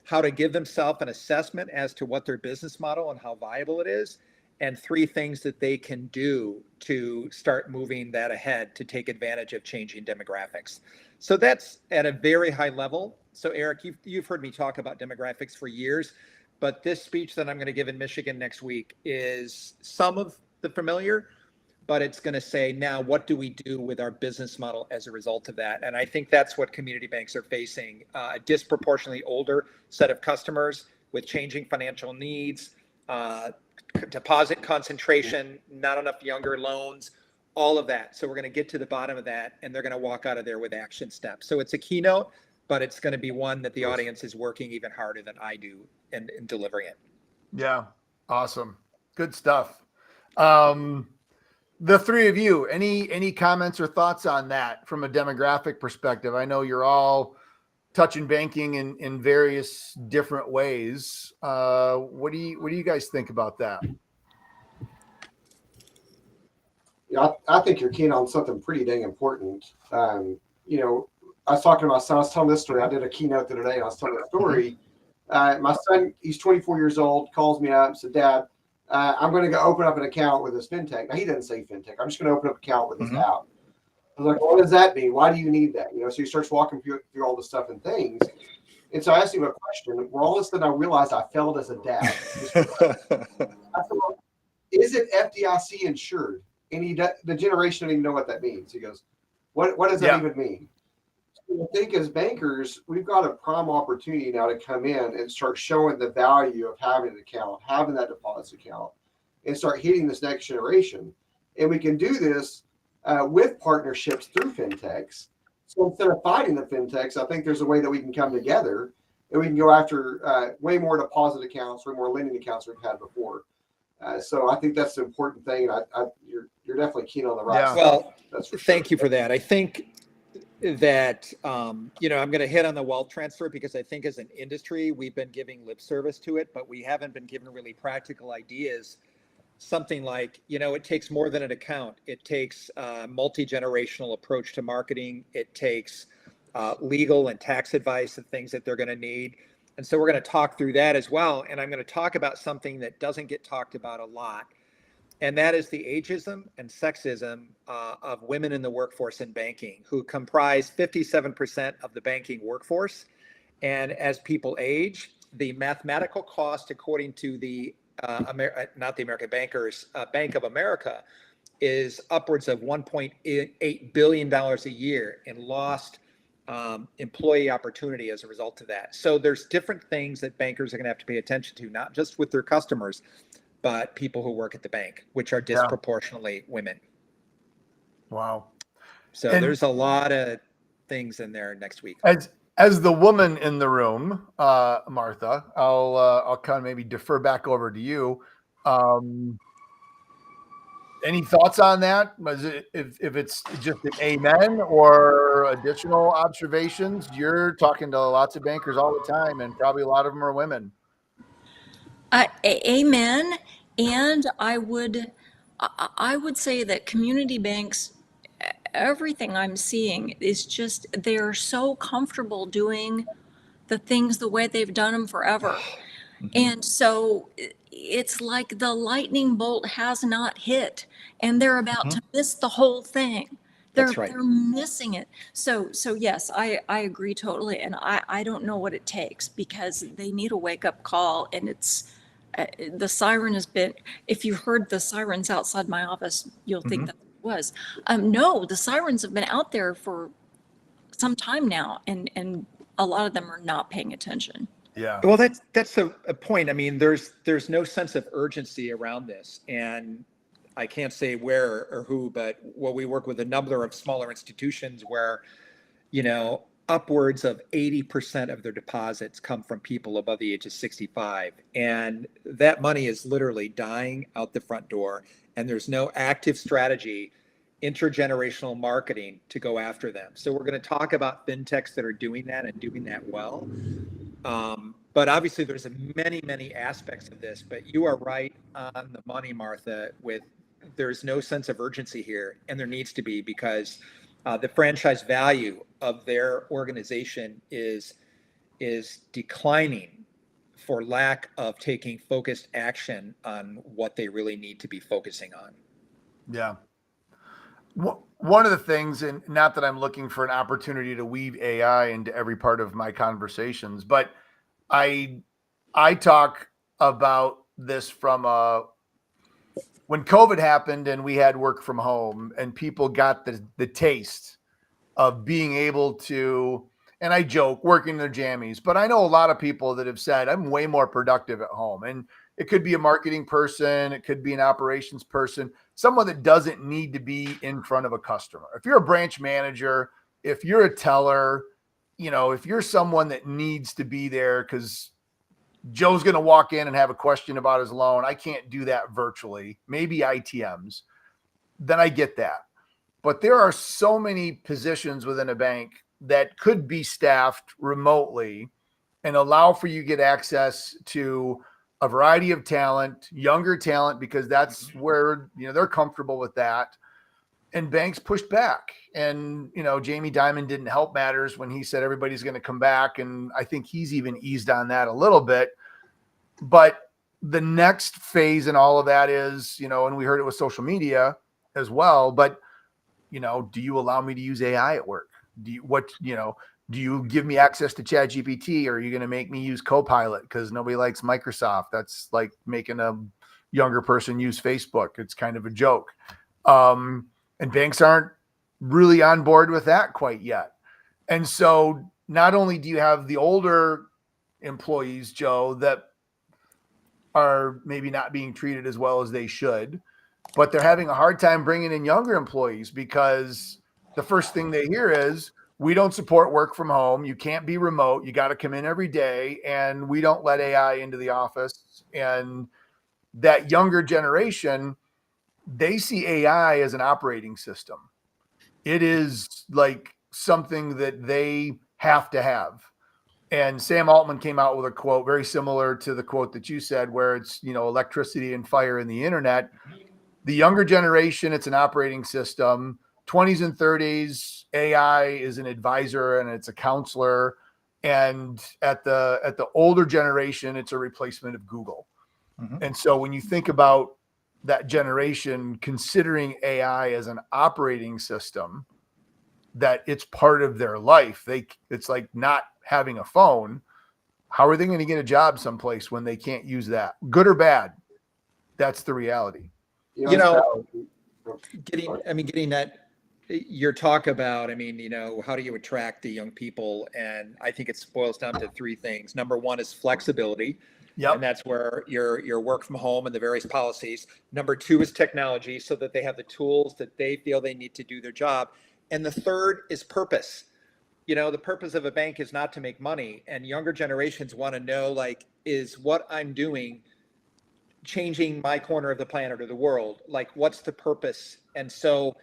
Speaker 6: how to give themselves an assessment as to what their business model and how viable it is, and 3 things that they can do to start moving that ahead to take advantage of changing demographics. So that's at a very high level. So Eric, you've heard me talk about demographics for years, but this speech that I'm going to give in Michigan next week is some of the familiar, but it's going to say, now what do we do with our business model as a result of that? And I think that's what community banks are facing, a disproportionately older set of customers with changing financial needs, deposit concentration, not enough younger loans, all of that. So we're going to get to the bottom of that, and they're going to walk out of there with action steps. So it's a keynote, but it's going to be one that the audience is working even harder than I do in delivering it.
Speaker 1: Yeah. Awesome. Good stuff. The 3 of you, any comments or thoughts on that from a demographic perspective? I know you're all touching banking in various different ways. What do you guys think about that?
Speaker 3: Yeah, I think you're keen on something pretty dang important. I was talking to my son. I was telling this story. I did a keynote the other day, and I was telling a story. My son, he's 24 years old, calls me up and said, "Dad, I'm going to go open up an account with this fintech." Now, he doesn't say fintech. I'm just going to open up an account with this app. I was like, "What does that mean? Why do you need that?" So he starts walking through all the stuff and things. And so I asked him a question. Where all of a sudden I realized I failed as a dad. I said, "Well, is it FDIC insured?" And the generation didn't even know what that means. He goes, What does that even mean? So I think as bankers, we've got a prime opportunity now to come in and start showing the value of having an account, having that deposit account, and start hitting this next generation. And we can do this with partnerships through fintechs. So instead of fighting the fintechs, I think there's a way that we can come together and we can go after way more deposit accounts or more lending accounts we've had before. So I think that's the important thing. And you're definitely keen on the right stuff.
Speaker 6: Well,
Speaker 3: that's for sure.
Speaker 6: Thank you for that. I think that, I'm going to hit on the wealth transfer because I think as an industry, we've been giving lip service to it, but we haven't been given really practical ideas. Something like, it takes more than an account. It takes a multi-generational approach to marketing. It takes legal and tax advice and things that they're going to need. And so we're going to talk through that as well. And I'm going to talk about something that doesn't get talked about a lot. And that is the ageism and sexism of women in the workforce in banking, who comprise 57% of the banking workforce. And as people age, the mathematical cost, according to the not the American Bankers, Bank of America, is upwards of $1.8 billion a year in lost employee opportunity as a result of that. So there's different things that bankers are going to have to pay attention to, not just with their customers, but people who work at the bank, which are disproportionately women.
Speaker 1: Wow.
Speaker 6: So there's a lot of things in there next week.
Speaker 1: As the woman in the room, Martha, I'll kind of maybe defer back over to you. Any thoughts on that? If it's just an amen or additional observations? You're talking to lots of bankers all the time, and probably a lot of them are women.
Speaker 2: Amen. And I would say that community banks, everything I'm seeing is just, they're so comfortable doing the things the way they've done them forever. And so it's like the lightning bolt has not hit, and they're about to miss the whole thing.
Speaker 6: That's right.
Speaker 2: They're missing it. So yes, I agree totally. And I don't know what it takes, because they need a wake up call. And it's, the siren has been, if you heard the sirens outside my office, you'll think that it was. No, the sirens have been out there for some time now, and a lot of them are not paying attention.
Speaker 1: Yeah.
Speaker 6: Well, that's a point. I mean, there's no sense of urgency around this, and I can't say where or who, but we work with a number of smaller institutions where, upwards of 80% of their deposits come from people above the age of 65, and that money is literally dying out the front door, and there's no active strategy, intergenerational marketing to go after them. So we're going to talk about fintechs that are doing that and doing that well. But obviously there's many aspects of this, but you are right on the money, Martha, with there's no sense of urgency here, and there needs to be, because the franchise value of their organization is declining for lack of taking focused action on what they really need to be focusing on.
Speaker 1: Yeah. One of the things, and not that I'm looking for an opportunity to weave AI into every part of my conversations, but I talk about this from when COVID happened and we had work from home, and people got the taste of being able to, and I joke, working their jammies, but I know a lot of people that have said, I'm way more productive at home. And it could be a marketing person, it could be an operations person, someone that doesn't need to be in front of a customer. If you're a branch manager, if you're a teller, if you're someone that needs to be there because Joe's going to walk in and have a question about his loan, I can't do that virtually, maybe ITMs, then I get that. But there are so many positions within a bank that could be staffed remotely and allow for you to get access to a variety of talent, younger talent, because that's where, they're comfortable with that. And banks pushed back. And, Jamie Dimon didn't help matters when he said everybody's going to come back. And I think he's even eased on that a little bit. But the next phase in all of that is, and we heard it with social media as well, but, do you allow me to use AI at work? Do you give me access to ChatGPT, or are you going to make me use Copilot because nobody likes Microsoft? That's like making a younger person use Facebook. It's kind of a joke. And banks aren't really on board with that quite yet. And so not only do you have the older employees, Joe, that are maybe not being treated as well as they should, but they're having a hard time bringing in younger employees, because the first thing they hear is, we don't support work from home. You can't be remote. You got to come in every day, and we don't let AI into the office. And that younger generation, they see AI as an operating system. It is like something that they have to have. And Sam Altman came out with a quote very similar to the quote that you said, where it's, electricity and fire and the internet. The younger generation, it's an operating system. 20s and 30s, AI is an advisor and it's a counselor. And at the older generation, it's a replacement of Google. Mm-hmm. And so when you think about that generation considering AI as an operating system, that it's part of their life, it's like not having a phone. How are they going to get a job someplace when they can't use that? Good or bad? That's the reality.
Speaker 6: Getting that, your talk about, how do you attract the young people? And I think it boils down to three things. Number one is flexibility. Yep. And that's where your work from home and the various policies. Number two is technology, so that they have the tools that they feel they need to do their job. And the third is purpose. The purpose of a bank is not to make money. And younger generations want to know, is what I'm doing changing my corner of the planet or the world? What's the purpose? And so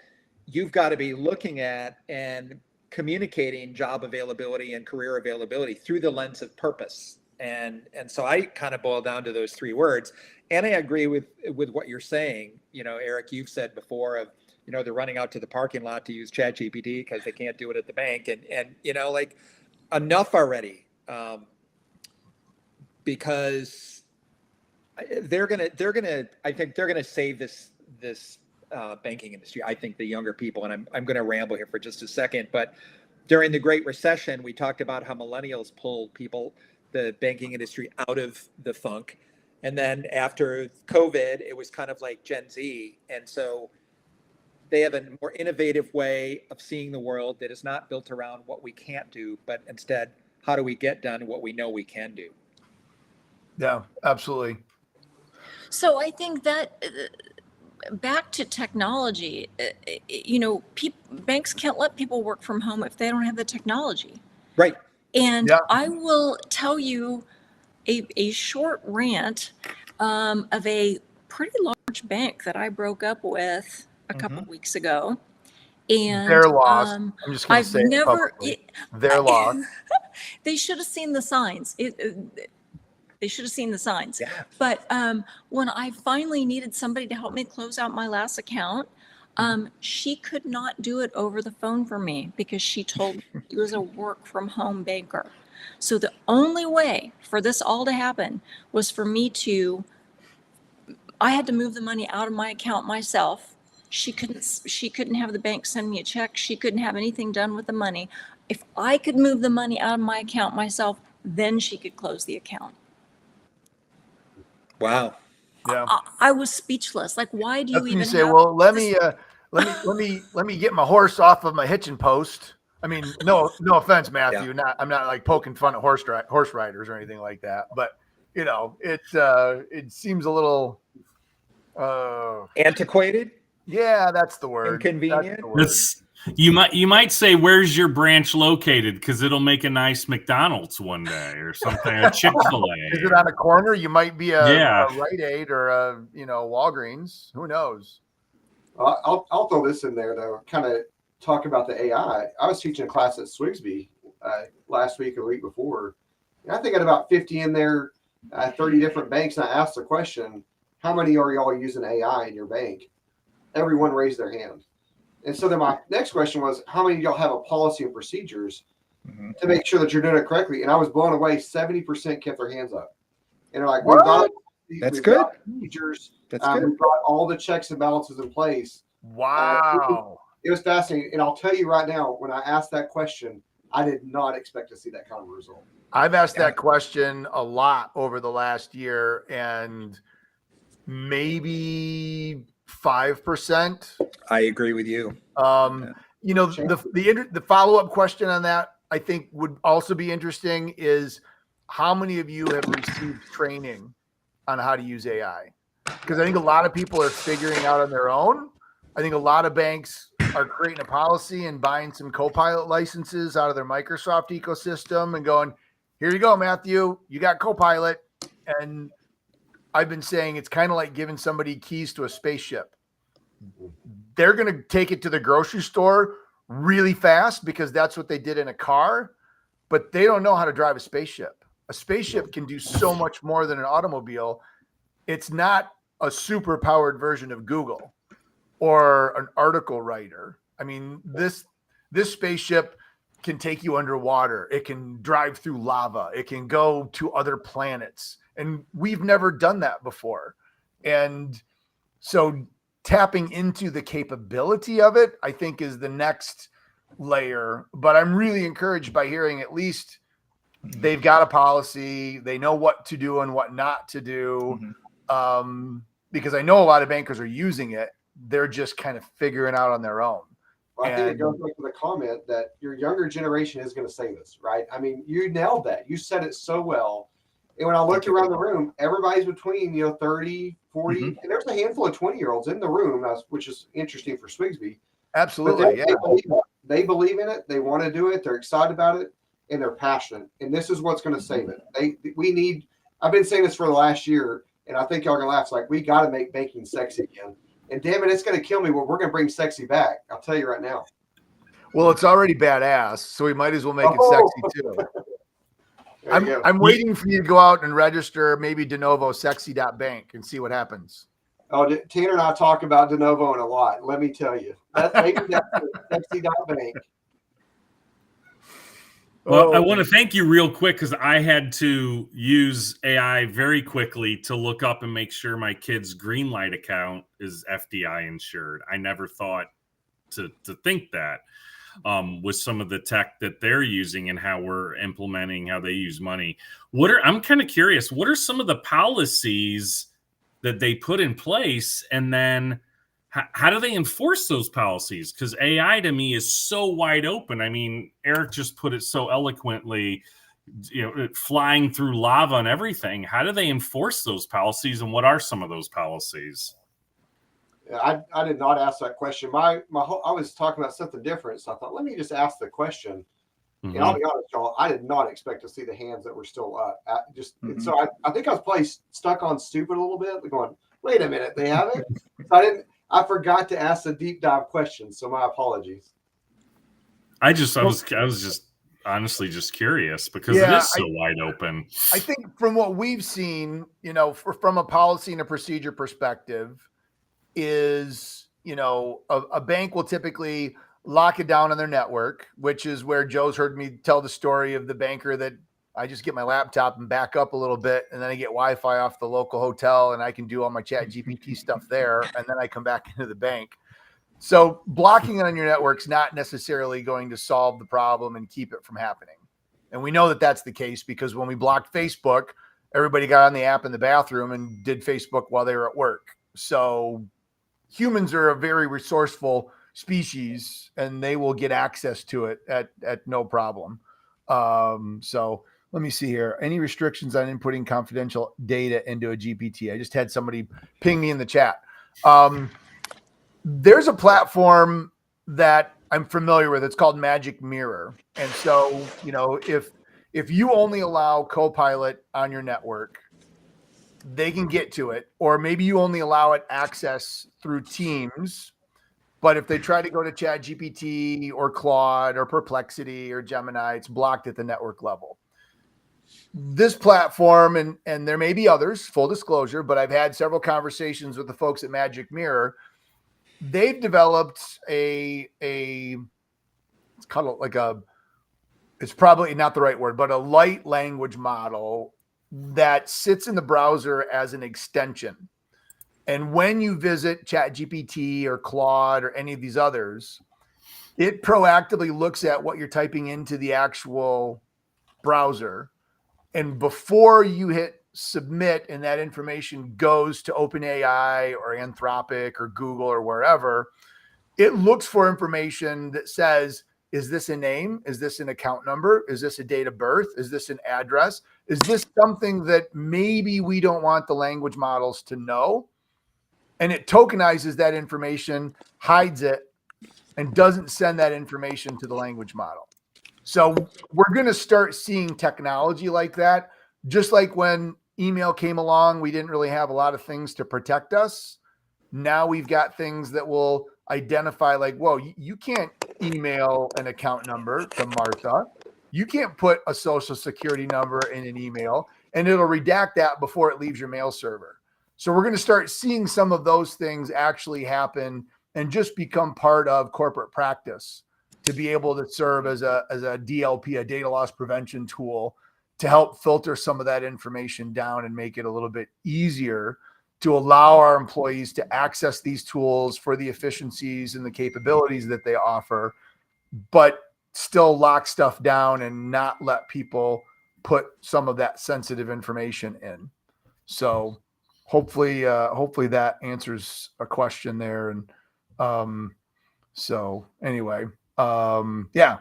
Speaker 6: you've got to be looking at and communicating job availability and career availability through the lens of purpose. And so I kind of boil down to those three words. And I agree with what you're saying. Eric, you've said before of, they're running out to the parking lot to use ChatGPT because they can't do it at the bank. And enough already. Because I think they're gonna save this banking industry. I think the younger people, and I'm going to ramble here for just a second, but during the Great Recession, we talked about how millennials pulled the banking industry out of the funk. And then after COVID, it was kind of like Gen Z. And so they have a more innovative way of seeing the world that is not built around what we can't do, but instead, how do we get done what we know we can do?
Speaker 1: Yeah, absolutely.
Speaker 2: So I think that back to technology, banks can't let people work from home if they don't have the technology.
Speaker 6: Right.
Speaker 2: And
Speaker 1: Yeah.
Speaker 2: I will tell you a short rant of a pretty large bank that I broke up with a couple weeks ago. And
Speaker 1: They're lost. I'm just going to
Speaker 2: I've
Speaker 1: say it
Speaker 2: never,
Speaker 1: publicly. They're lost.
Speaker 2: they should have seen the signs. They should have seen the signs.
Speaker 6: Yeah.
Speaker 2: But when I finally needed somebody to help me close out my last account, she could not do it over the phone for me because she told me she was a work from home banker. So the only way for this all to happen was for me I had to move the money out of my account myself. She couldn't have the bank send me a check. She couldn't have anything done with the money. If I could move the money out of my account myself, then she could close the account.
Speaker 6: Wow.
Speaker 1: Yeah.
Speaker 2: I was speechless. Like, why do
Speaker 1: That's
Speaker 2: you
Speaker 1: when
Speaker 2: even
Speaker 1: you say,
Speaker 2: have
Speaker 1: well, let
Speaker 2: this-
Speaker 1: me get my horse off of my hitching post. I mean, no offense, Matthew. I'm not like poking fun at horse riders or anything like that. But it seems a little
Speaker 6: Antiquated?
Speaker 1: yeah, that's the word.
Speaker 6: Inconvenient?
Speaker 5: That's you might say, where's your branch located? Because it'll make a nice McDonald's one day or something, a Chick-fil-A.
Speaker 1: Is it on a corner? You might be a
Speaker 5: Yeah.
Speaker 1: Rite Aid or a Walgreens. Who knows?
Speaker 3: I'll throw this in there though. Kind of talk about the AI. I was teaching a class at Swigsby last week or the week before. And I think I had about 50 in there, 30 different banks. And I asked the question, how many are y'all using AI in your bank? Everyone raised their hand. And so then my next question was, how many of y'all have a policy and procedures to make sure that you're doing it correctly? And I was blown away. 70% kept their hands up. And they're like,
Speaker 6: That's good.
Speaker 3: Procedures.
Speaker 6: That's good.
Speaker 3: We've got all the checks and balances in place.
Speaker 1: Wow.
Speaker 3: It was fascinating. And I'll tell you right now, when I asked that question, I did not expect to see that kind of result.
Speaker 1: I've asked that question a lot over the last year, and maybe 5%.
Speaker 6: I agree with you.
Speaker 1: The follow-up question on that, I think, would also be interesting is how many of you have received training on how to use AI? Because I think a lot of people are figuring out on their own. I think a lot of banks are creating a policy and buying some Copilot licenses out of their Microsoft ecosystem and going, here you go, Matthew, you got Copilot. And I've been saying it's kind of like giving somebody keys to a spaceship. They're going to take it to the grocery store really fast because that's what they did in a car, but they don't know how to drive a spaceship. A spaceship can do so much more than an automobile. It's not a super powered version of Google or an article writer. I mean, this spaceship can take you underwater. It can drive through lava. It can go to other planets. And we've never done that before. And so tapping into the capability of it, I think, is the next layer. But I'm really encouraged by hearing at least they've got a policy. They know what to do and what not to do. Because I know a lot of bankers are using it. They're just kind of figuring out on their own.
Speaker 3: Well, I think it goes back to the comment that your younger generation is going to save us, right? I mean, you nailed that. You said it so well. And when I looked around the room, everybody's between, 30, 40, and there's a handful of 20-year-olds in the room, which is interesting for Swigsby.
Speaker 1: Absolutely.
Speaker 3: They believe in it. They want to do it. They're excited about it, and they're passionate. And this is what's going to save it. I've been saying this for the last year, and I think y'all are going to laugh. It's like, we got to make banking sexy again. And damn it, it's going to kill me. Well, we're going to bring sexy back. I'll tell you right now.
Speaker 1: Well, it's already badass, so we might as well make it sexy too. I'm waiting for you to go out and register maybe de novo sexy.bank and see what happens.
Speaker 3: Oh, Tanner and I talk about de novo a lot. Let me tell you. Maybe that's sexy.bank.
Speaker 5: Well, I
Speaker 1: Oh,
Speaker 5: want to thank you real quick because I had to use AI very quickly to look up and make sure my kid's Greenlight account is FDI insured. I never thought to think that with some of the tech that they're using and how we're implementing how they use money. I'm kind of curious, what are some of the policies that they put in place, and then how do they enforce those policies? Because AI to me is so wide open. I mean, Eric just put it so eloquently, flying through lava and everything. How do they enforce those policies, and what are some of those policies?
Speaker 3: I did not ask that question. I was talking about something different, so I thought, let me just ask the question.
Speaker 5: Mm-hmm.
Speaker 3: And I'll be honest, y'all, I did not expect to see the hands that were still up. So I think I was probably stuck on stupid a little bit, going, wait a minute, they have it. So I forgot to ask the deep dive questions. So my apologies.
Speaker 5: I was just honestly just curious because it is so wide open.
Speaker 1: I think from what we've seen, from a policy and a procedure perspective, is, a bank will typically lock it down on their network, which is where Joe's heard me tell the story of the banker that I just get my laptop and back up a little bit, and then I get Wi-Fi off the local hotel, and I can do all my chat GPT stuff there, and then I come back into the bank. So blocking it on your network's not necessarily going to solve the problem and keep it from happening. And we know that that's the case because when we blocked Facebook, everybody got on the app in the bathroom and did Facebook while they were at work. So humans are a very resourceful species, and they will get access to it at no problem. So let me see here. Any restrictions on inputting confidential data into a GPT? I just had somebody ping me in the chat. There's a platform that I'm familiar with. It's called Magic Mirror. And so, if you only allow Copilot on your network, they can get to it, or maybe you only allow it access through Teams. But if they try to go to Chat GPT or Claude or Perplexity or Gemini, it's blocked at the network level. This platform, and there may be others, full disclosure, but I've had several conversations with the folks at Magic Mirror. They've developed it's kind of like it's probably not the right word, but a light language model that sits in the browser as an extension. And when you visit ChatGPT or Claude or any of these others, it proactively looks at what you're typing into the actual browser. And before you hit submit and that information goes to OpenAI or Anthropic or Google or wherever, it looks for information that says, is this a name? Is this an account number? Is this a date of birth? Is this an address? Is this something that maybe we don't want the language models to know? And it tokenizes that information, hides it, and doesn't send that information to the language model. So we're going to start seeing technology like that. Just like when email came along, we didn't really have a lot of things to protect us. Now we've got things that will identify like, whoa, you can't email an account number to Martha. You can't put a social security number in an email, and it'll redact that before it leaves your mail server. So we're going to start seeing some of those things actually happen and just become part of corporate practice to be able to serve as a DLP, a data loss prevention tool, to help filter some of that information down and make it a little bit easier to allow our employees to access these tools for the efficiencies and the capabilities that they offer, but still lock stuff down and not let people put some of that sensitive information in. So hopefully that answers a question there. And so anyway, yeah.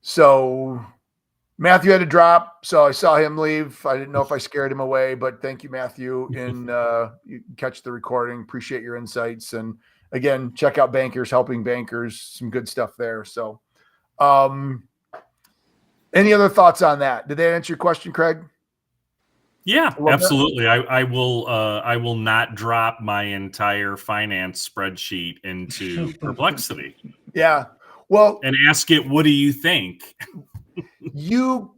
Speaker 1: So Matthew had to drop, so I saw him leave. I didn't know if I scared him away, but thank you, Matthew. And you can catch the recording. Appreciate your insights. And again, check out Bankers Helping Bankers. Some good stuff there. So any other thoughts on that? Did that answer your question, Craig?
Speaker 5: Yeah, absolutely. I will not drop my entire finance spreadsheet into Perplexity.
Speaker 1: Yeah. Well,
Speaker 5: and ask it, what do you think?
Speaker 1: You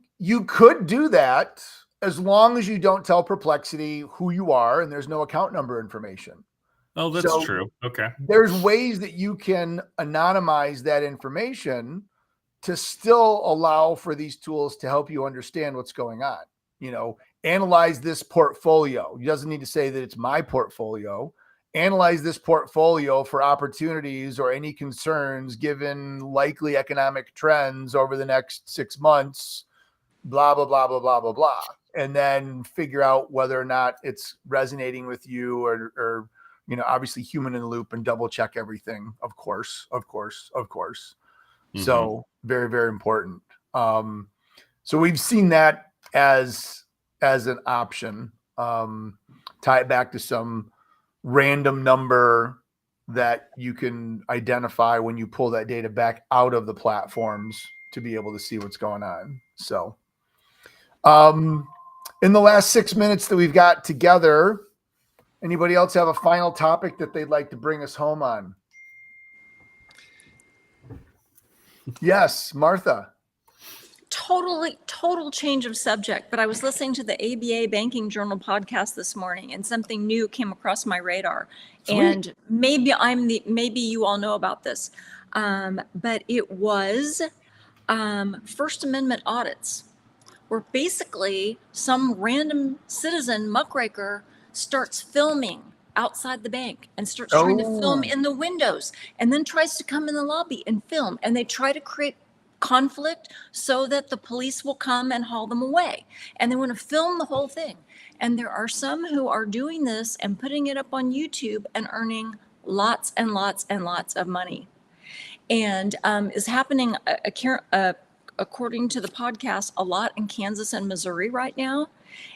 Speaker 1: could do that as long as you don't tell Perplexity who you are and there's no account number information.
Speaker 5: Oh, that's true. Okay.
Speaker 1: There's ways that you can anonymize that information to still allow for these tools to help you understand what's going on. Analyze this portfolio. It doesn't need to say that it's my portfolio. Analyze this portfolio for opportunities or any concerns given likely economic trends over the next 6 months, blah, blah, blah, blah, blah, blah, blah. And then figure out whether or not it's resonating with you or obviously human in the loop and double check everything. Of course. Mm-hmm. So very, very important. So we've seen that as an option. Tie it back to some random number that you can identify when you pull that data back out of the platforms to be able to see what's going on. So in the last 6 minutes that we've got together, anybody else have a final topic that they'd like to bring us home on? Yes, Martha.
Speaker 2: Total change of subject, but I was listening to the ABA Banking Journal podcast this morning, and something new came across my radar. Sweet. And maybe you all know about this, but it was First Amendment audits, where basically some random citizen muckraker starts filming outside the bank and starts trying to film in the windows, and then tries to come in the lobby and film, and they try to create conflict so that the police will come and haul them away, and they want to film the whole thing. And there are some who are doing this and putting it up on YouTube and earning lots and lots and lots of money, and is happening according to the podcast a lot in Kansas and Missouri right now.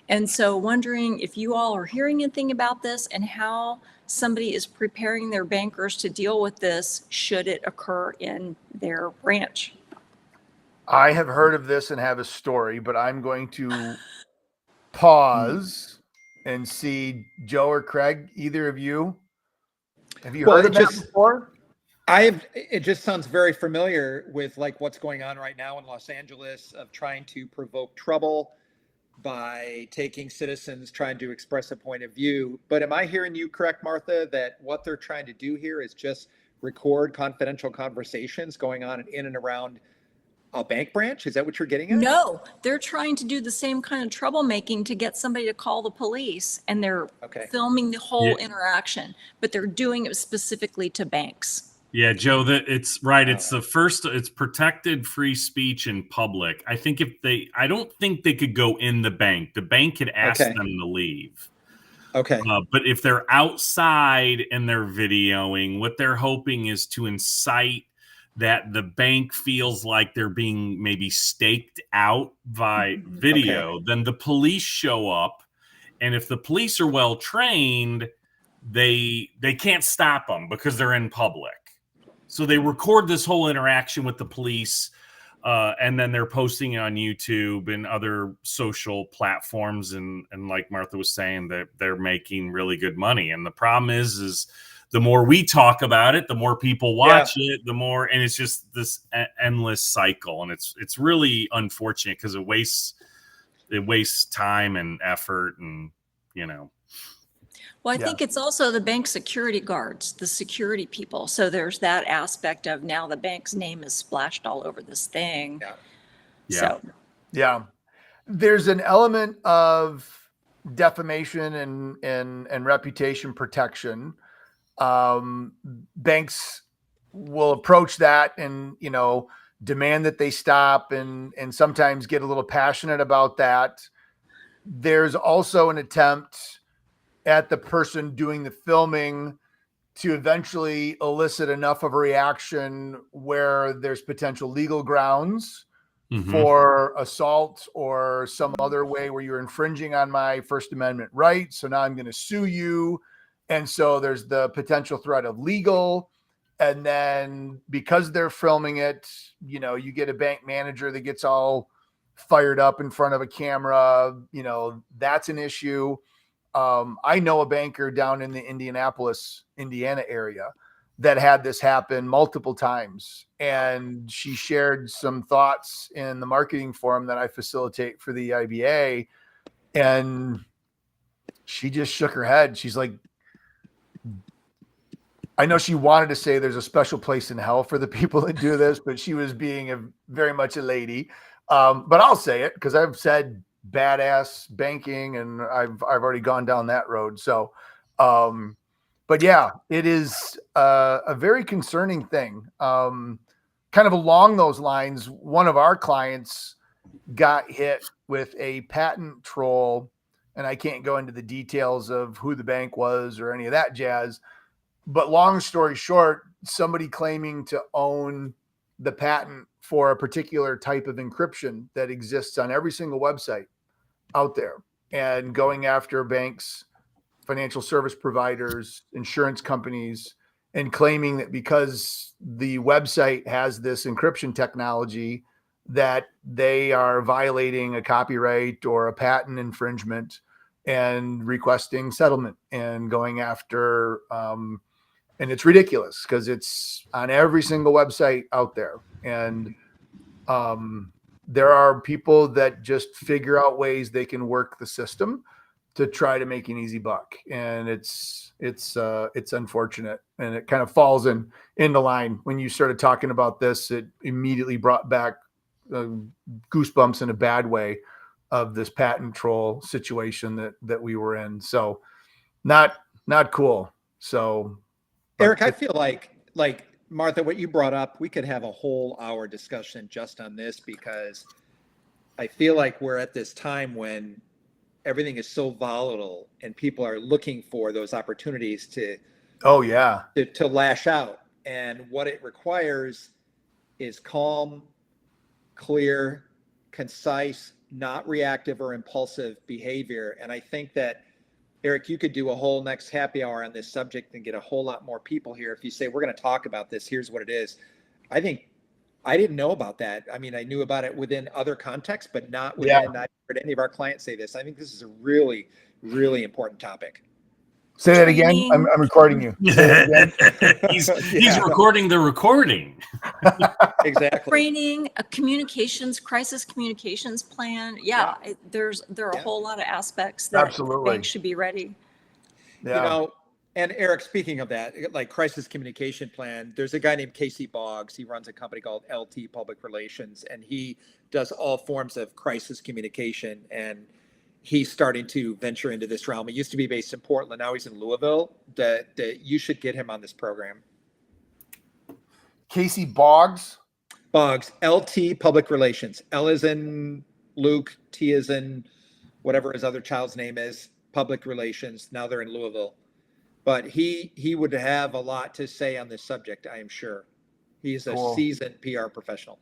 Speaker 2: And so wondering if you all are hearing anything about this and how somebody is preparing their bankers to deal with this should it occur in their branch.
Speaker 1: I have heard of this and have a story, but I'm going to pause and see Joe or Craig, either of you. Have you heard of that before?
Speaker 6: It just sounds very familiar with like what's going on right now in Los Angeles of trying to provoke trouble by taking citizens trying to express a point of view. But am I hearing you correct, Martha, that what they're trying to do here is just record confidential conversations going on in and around a bank branch? Is that what you're getting at?
Speaker 2: No, they're trying to do the same kind of troublemaking to get somebody to call the police, and they're filming the whole interaction, but they're doing it specifically to banks.
Speaker 5: Yeah, Joe, it's right. It's it's protected free speech in public. I don't think they could go in the bank. The bank could ask them to leave.
Speaker 6: Okay.
Speaker 5: But if they're outside and they're videoing, what they're hoping is to incite that the bank feels like they're being maybe staked out by video. Then the police show up, and if the police are well trained, they can't stop them because they're in public. So they record this whole interaction with the police, and then they're posting it on YouTube and other social platforms. And like Martha was saying, that they're making really good money. And the problem is the more we talk about it, the more people watch it, the more, and it's just this endless cycle. And it's really unfortunate because it wastes time and effort, and
Speaker 2: Well, I think it's also the bank security guards, the security people. So there's that aspect of now the bank's name is splashed all over this thing.
Speaker 1: There's an element of defamation and reputation protection. Banks will approach that and demand that they stop and sometimes get a little passionate about that. There's also an attempt at the person doing the filming to eventually elicit enough of a reaction where there's potential legal grounds for assault or some other way where you're infringing on my First Amendment right. So now I'm going to sue you. And so there's the potential threat of legal. And then because they're filming it, you get a bank manager that gets all fired up in front of a camera. That's an issue. I know a banker down in the Indianapolis, Indiana area that had this happen multiple times. And she shared some thoughts in the marketing forum that I facilitate for the IBA. And she just shook her head. She's like, I know she wanted to say there's a special place in hell for the people that do this, but she was being very much a lady. But I'll say it because I've said badass banking and I've already gone down that road. So, but yeah, it is a very concerning thing. Kind of along those lines, one of our clients got hit with a patent troll, and I can't go into the details of who the bank was or any of that jazz. But long story short, somebody claiming to own the patent for a particular type of encryption that exists on every single website out there and going after banks, financial service providers, insurance companies, and claiming that because the website has this encryption technology that they are violating a copyright or a patent infringement and requesting settlement and going after and it's ridiculous because it's on every single website out there. And there are people that just figure out ways they can work the system to try to make an easy buck. And it's unfortunate. And it kind of falls into line. When you started talking about this, it immediately brought back goosebumps in a bad way of this patent troll situation that we were in. So not cool. So,
Speaker 6: Eric, I feel like Martha, what you brought up, we could have a whole hour discussion just on this because I feel like we're at this time when everything is so volatile and people are looking for those opportunities to lash out. And what it requires is calm, clear, concise, not reactive or impulsive behavior. And I think that Eric, you could do a whole next happy hour on this subject and get a whole lot more people here. If you say, we're going to talk about this, here's what it is. I think I didn't know about that. I mean, I knew about it within other contexts, but not within, I heard any of our clients say this. I think this is a really, really important topic.
Speaker 1: Say that again. I'm recording you.
Speaker 5: He's recording the recording.
Speaker 6: Exactly.
Speaker 2: Training, a crisis communications plan. Yeah. There are a whole lot of aspects that banks should be ready.
Speaker 6: Yeah. You know, and Eric, speaking of that, like crisis communication plan, there's a guy named Casey Boggs. He runs a company called LT Public Relations, and he does all forms of crisis communication. And he's starting to venture into this realm. He used to be based in Portland. Now he's in Louisville. That you should get him on this program.
Speaker 1: Casey Boggs?
Speaker 6: Boggs, LT Public Relations. L is in Luke, T is in whatever his other child's name is, Public Relations. Now they're in Louisville. But he would have a lot to say on this subject, I am sure. He's a seasoned PR professional.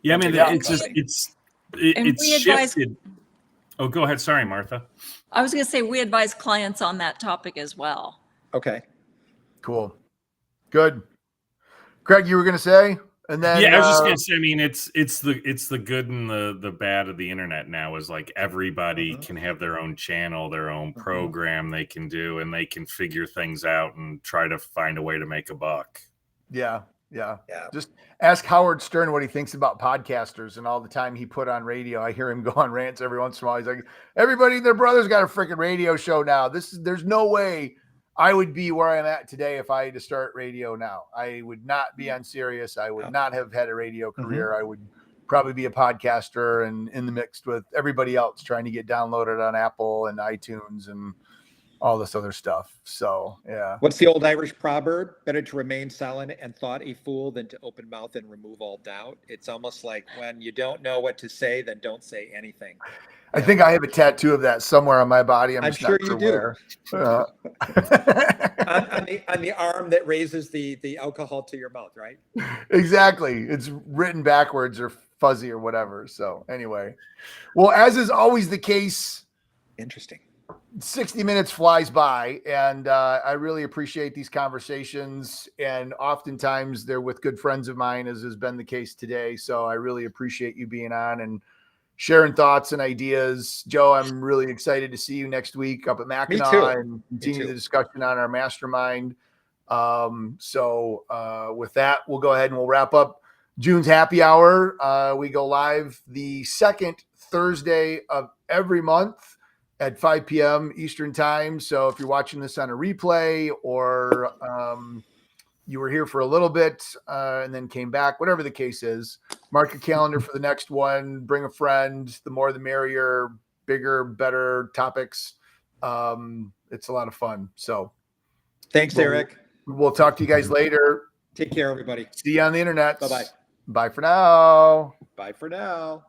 Speaker 5: Yeah, I mean, it's shifted. Oh, go ahead. Sorry, Martha.
Speaker 2: I was going to say we advise clients on that topic as well.
Speaker 6: Okay.
Speaker 1: Cool. Good. Craig, you were going to say? And then
Speaker 5: I was just gonna say, I mean, it's the good and the bad of the internet now is like everybody can have their own channel, their own program they can do, and they can figure things out and try to find a way to make a buck.
Speaker 1: Yeah. Just ask Howard Stern what he thinks about podcasters and all the time he put on radio. I hear him go on rants every once in a while. He's like, everybody and their brother's got a freaking radio show now. There's no way I would be where I'm at today if I had to start radio now. I would not be on Sirius. I would not have had a radio career. I would probably be a podcaster and in the mix with everybody else trying to get downloaded on Apple and iTunes and all this other stuff. So, yeah.
Speaker 6: What's the old Irish proverb? Better to remain silent and thought a fool than to open mouth and remove all doubt. It's almost like when you don't know what to say, then don't say anything.
Speaker 1: I think I have a tattoo of that somewhere on my body. I'm
Speaker 6: sure you do. On the arm that raises the alcohol to your mouth, right?
Speaker 1: Exactly. It's written backwards or fuzzy or whatever. So anyway, well, as is always the case,
Speaker 6: interesting.
Speaker 1: 60 minutes flies by, and I really appreciate these conversations. And oftentimes they're with good friends of mine, as has been the case today. So I really appreciate you being on and sharing thoughts and ideas. Joe, I'm really excited to see you next week up at Mackinac and continue the discussion on our mastermind. So with that, we'll go ahead and we'll wrap up June's happy hour. We go live the second Thursday of every month. at 5 p.m. Eastern time. So if you're watching this on a replay or you were here for a little bit and then came back, whatever the case is, mark your calendar for the next one. Bring a friend. The more the merrier. Bigger, better topics. It's a lot of fun. So
Speaker 6: Thanks, Eric.
Speaker 1: We'll talk to you guys later.
Speaker 6: Take care, everybody.
Speaker 1: See you on the internet.
Speaker 6: Bye-bye.
Speaker 1: Bye for now.
Speaker 6: Bye for now.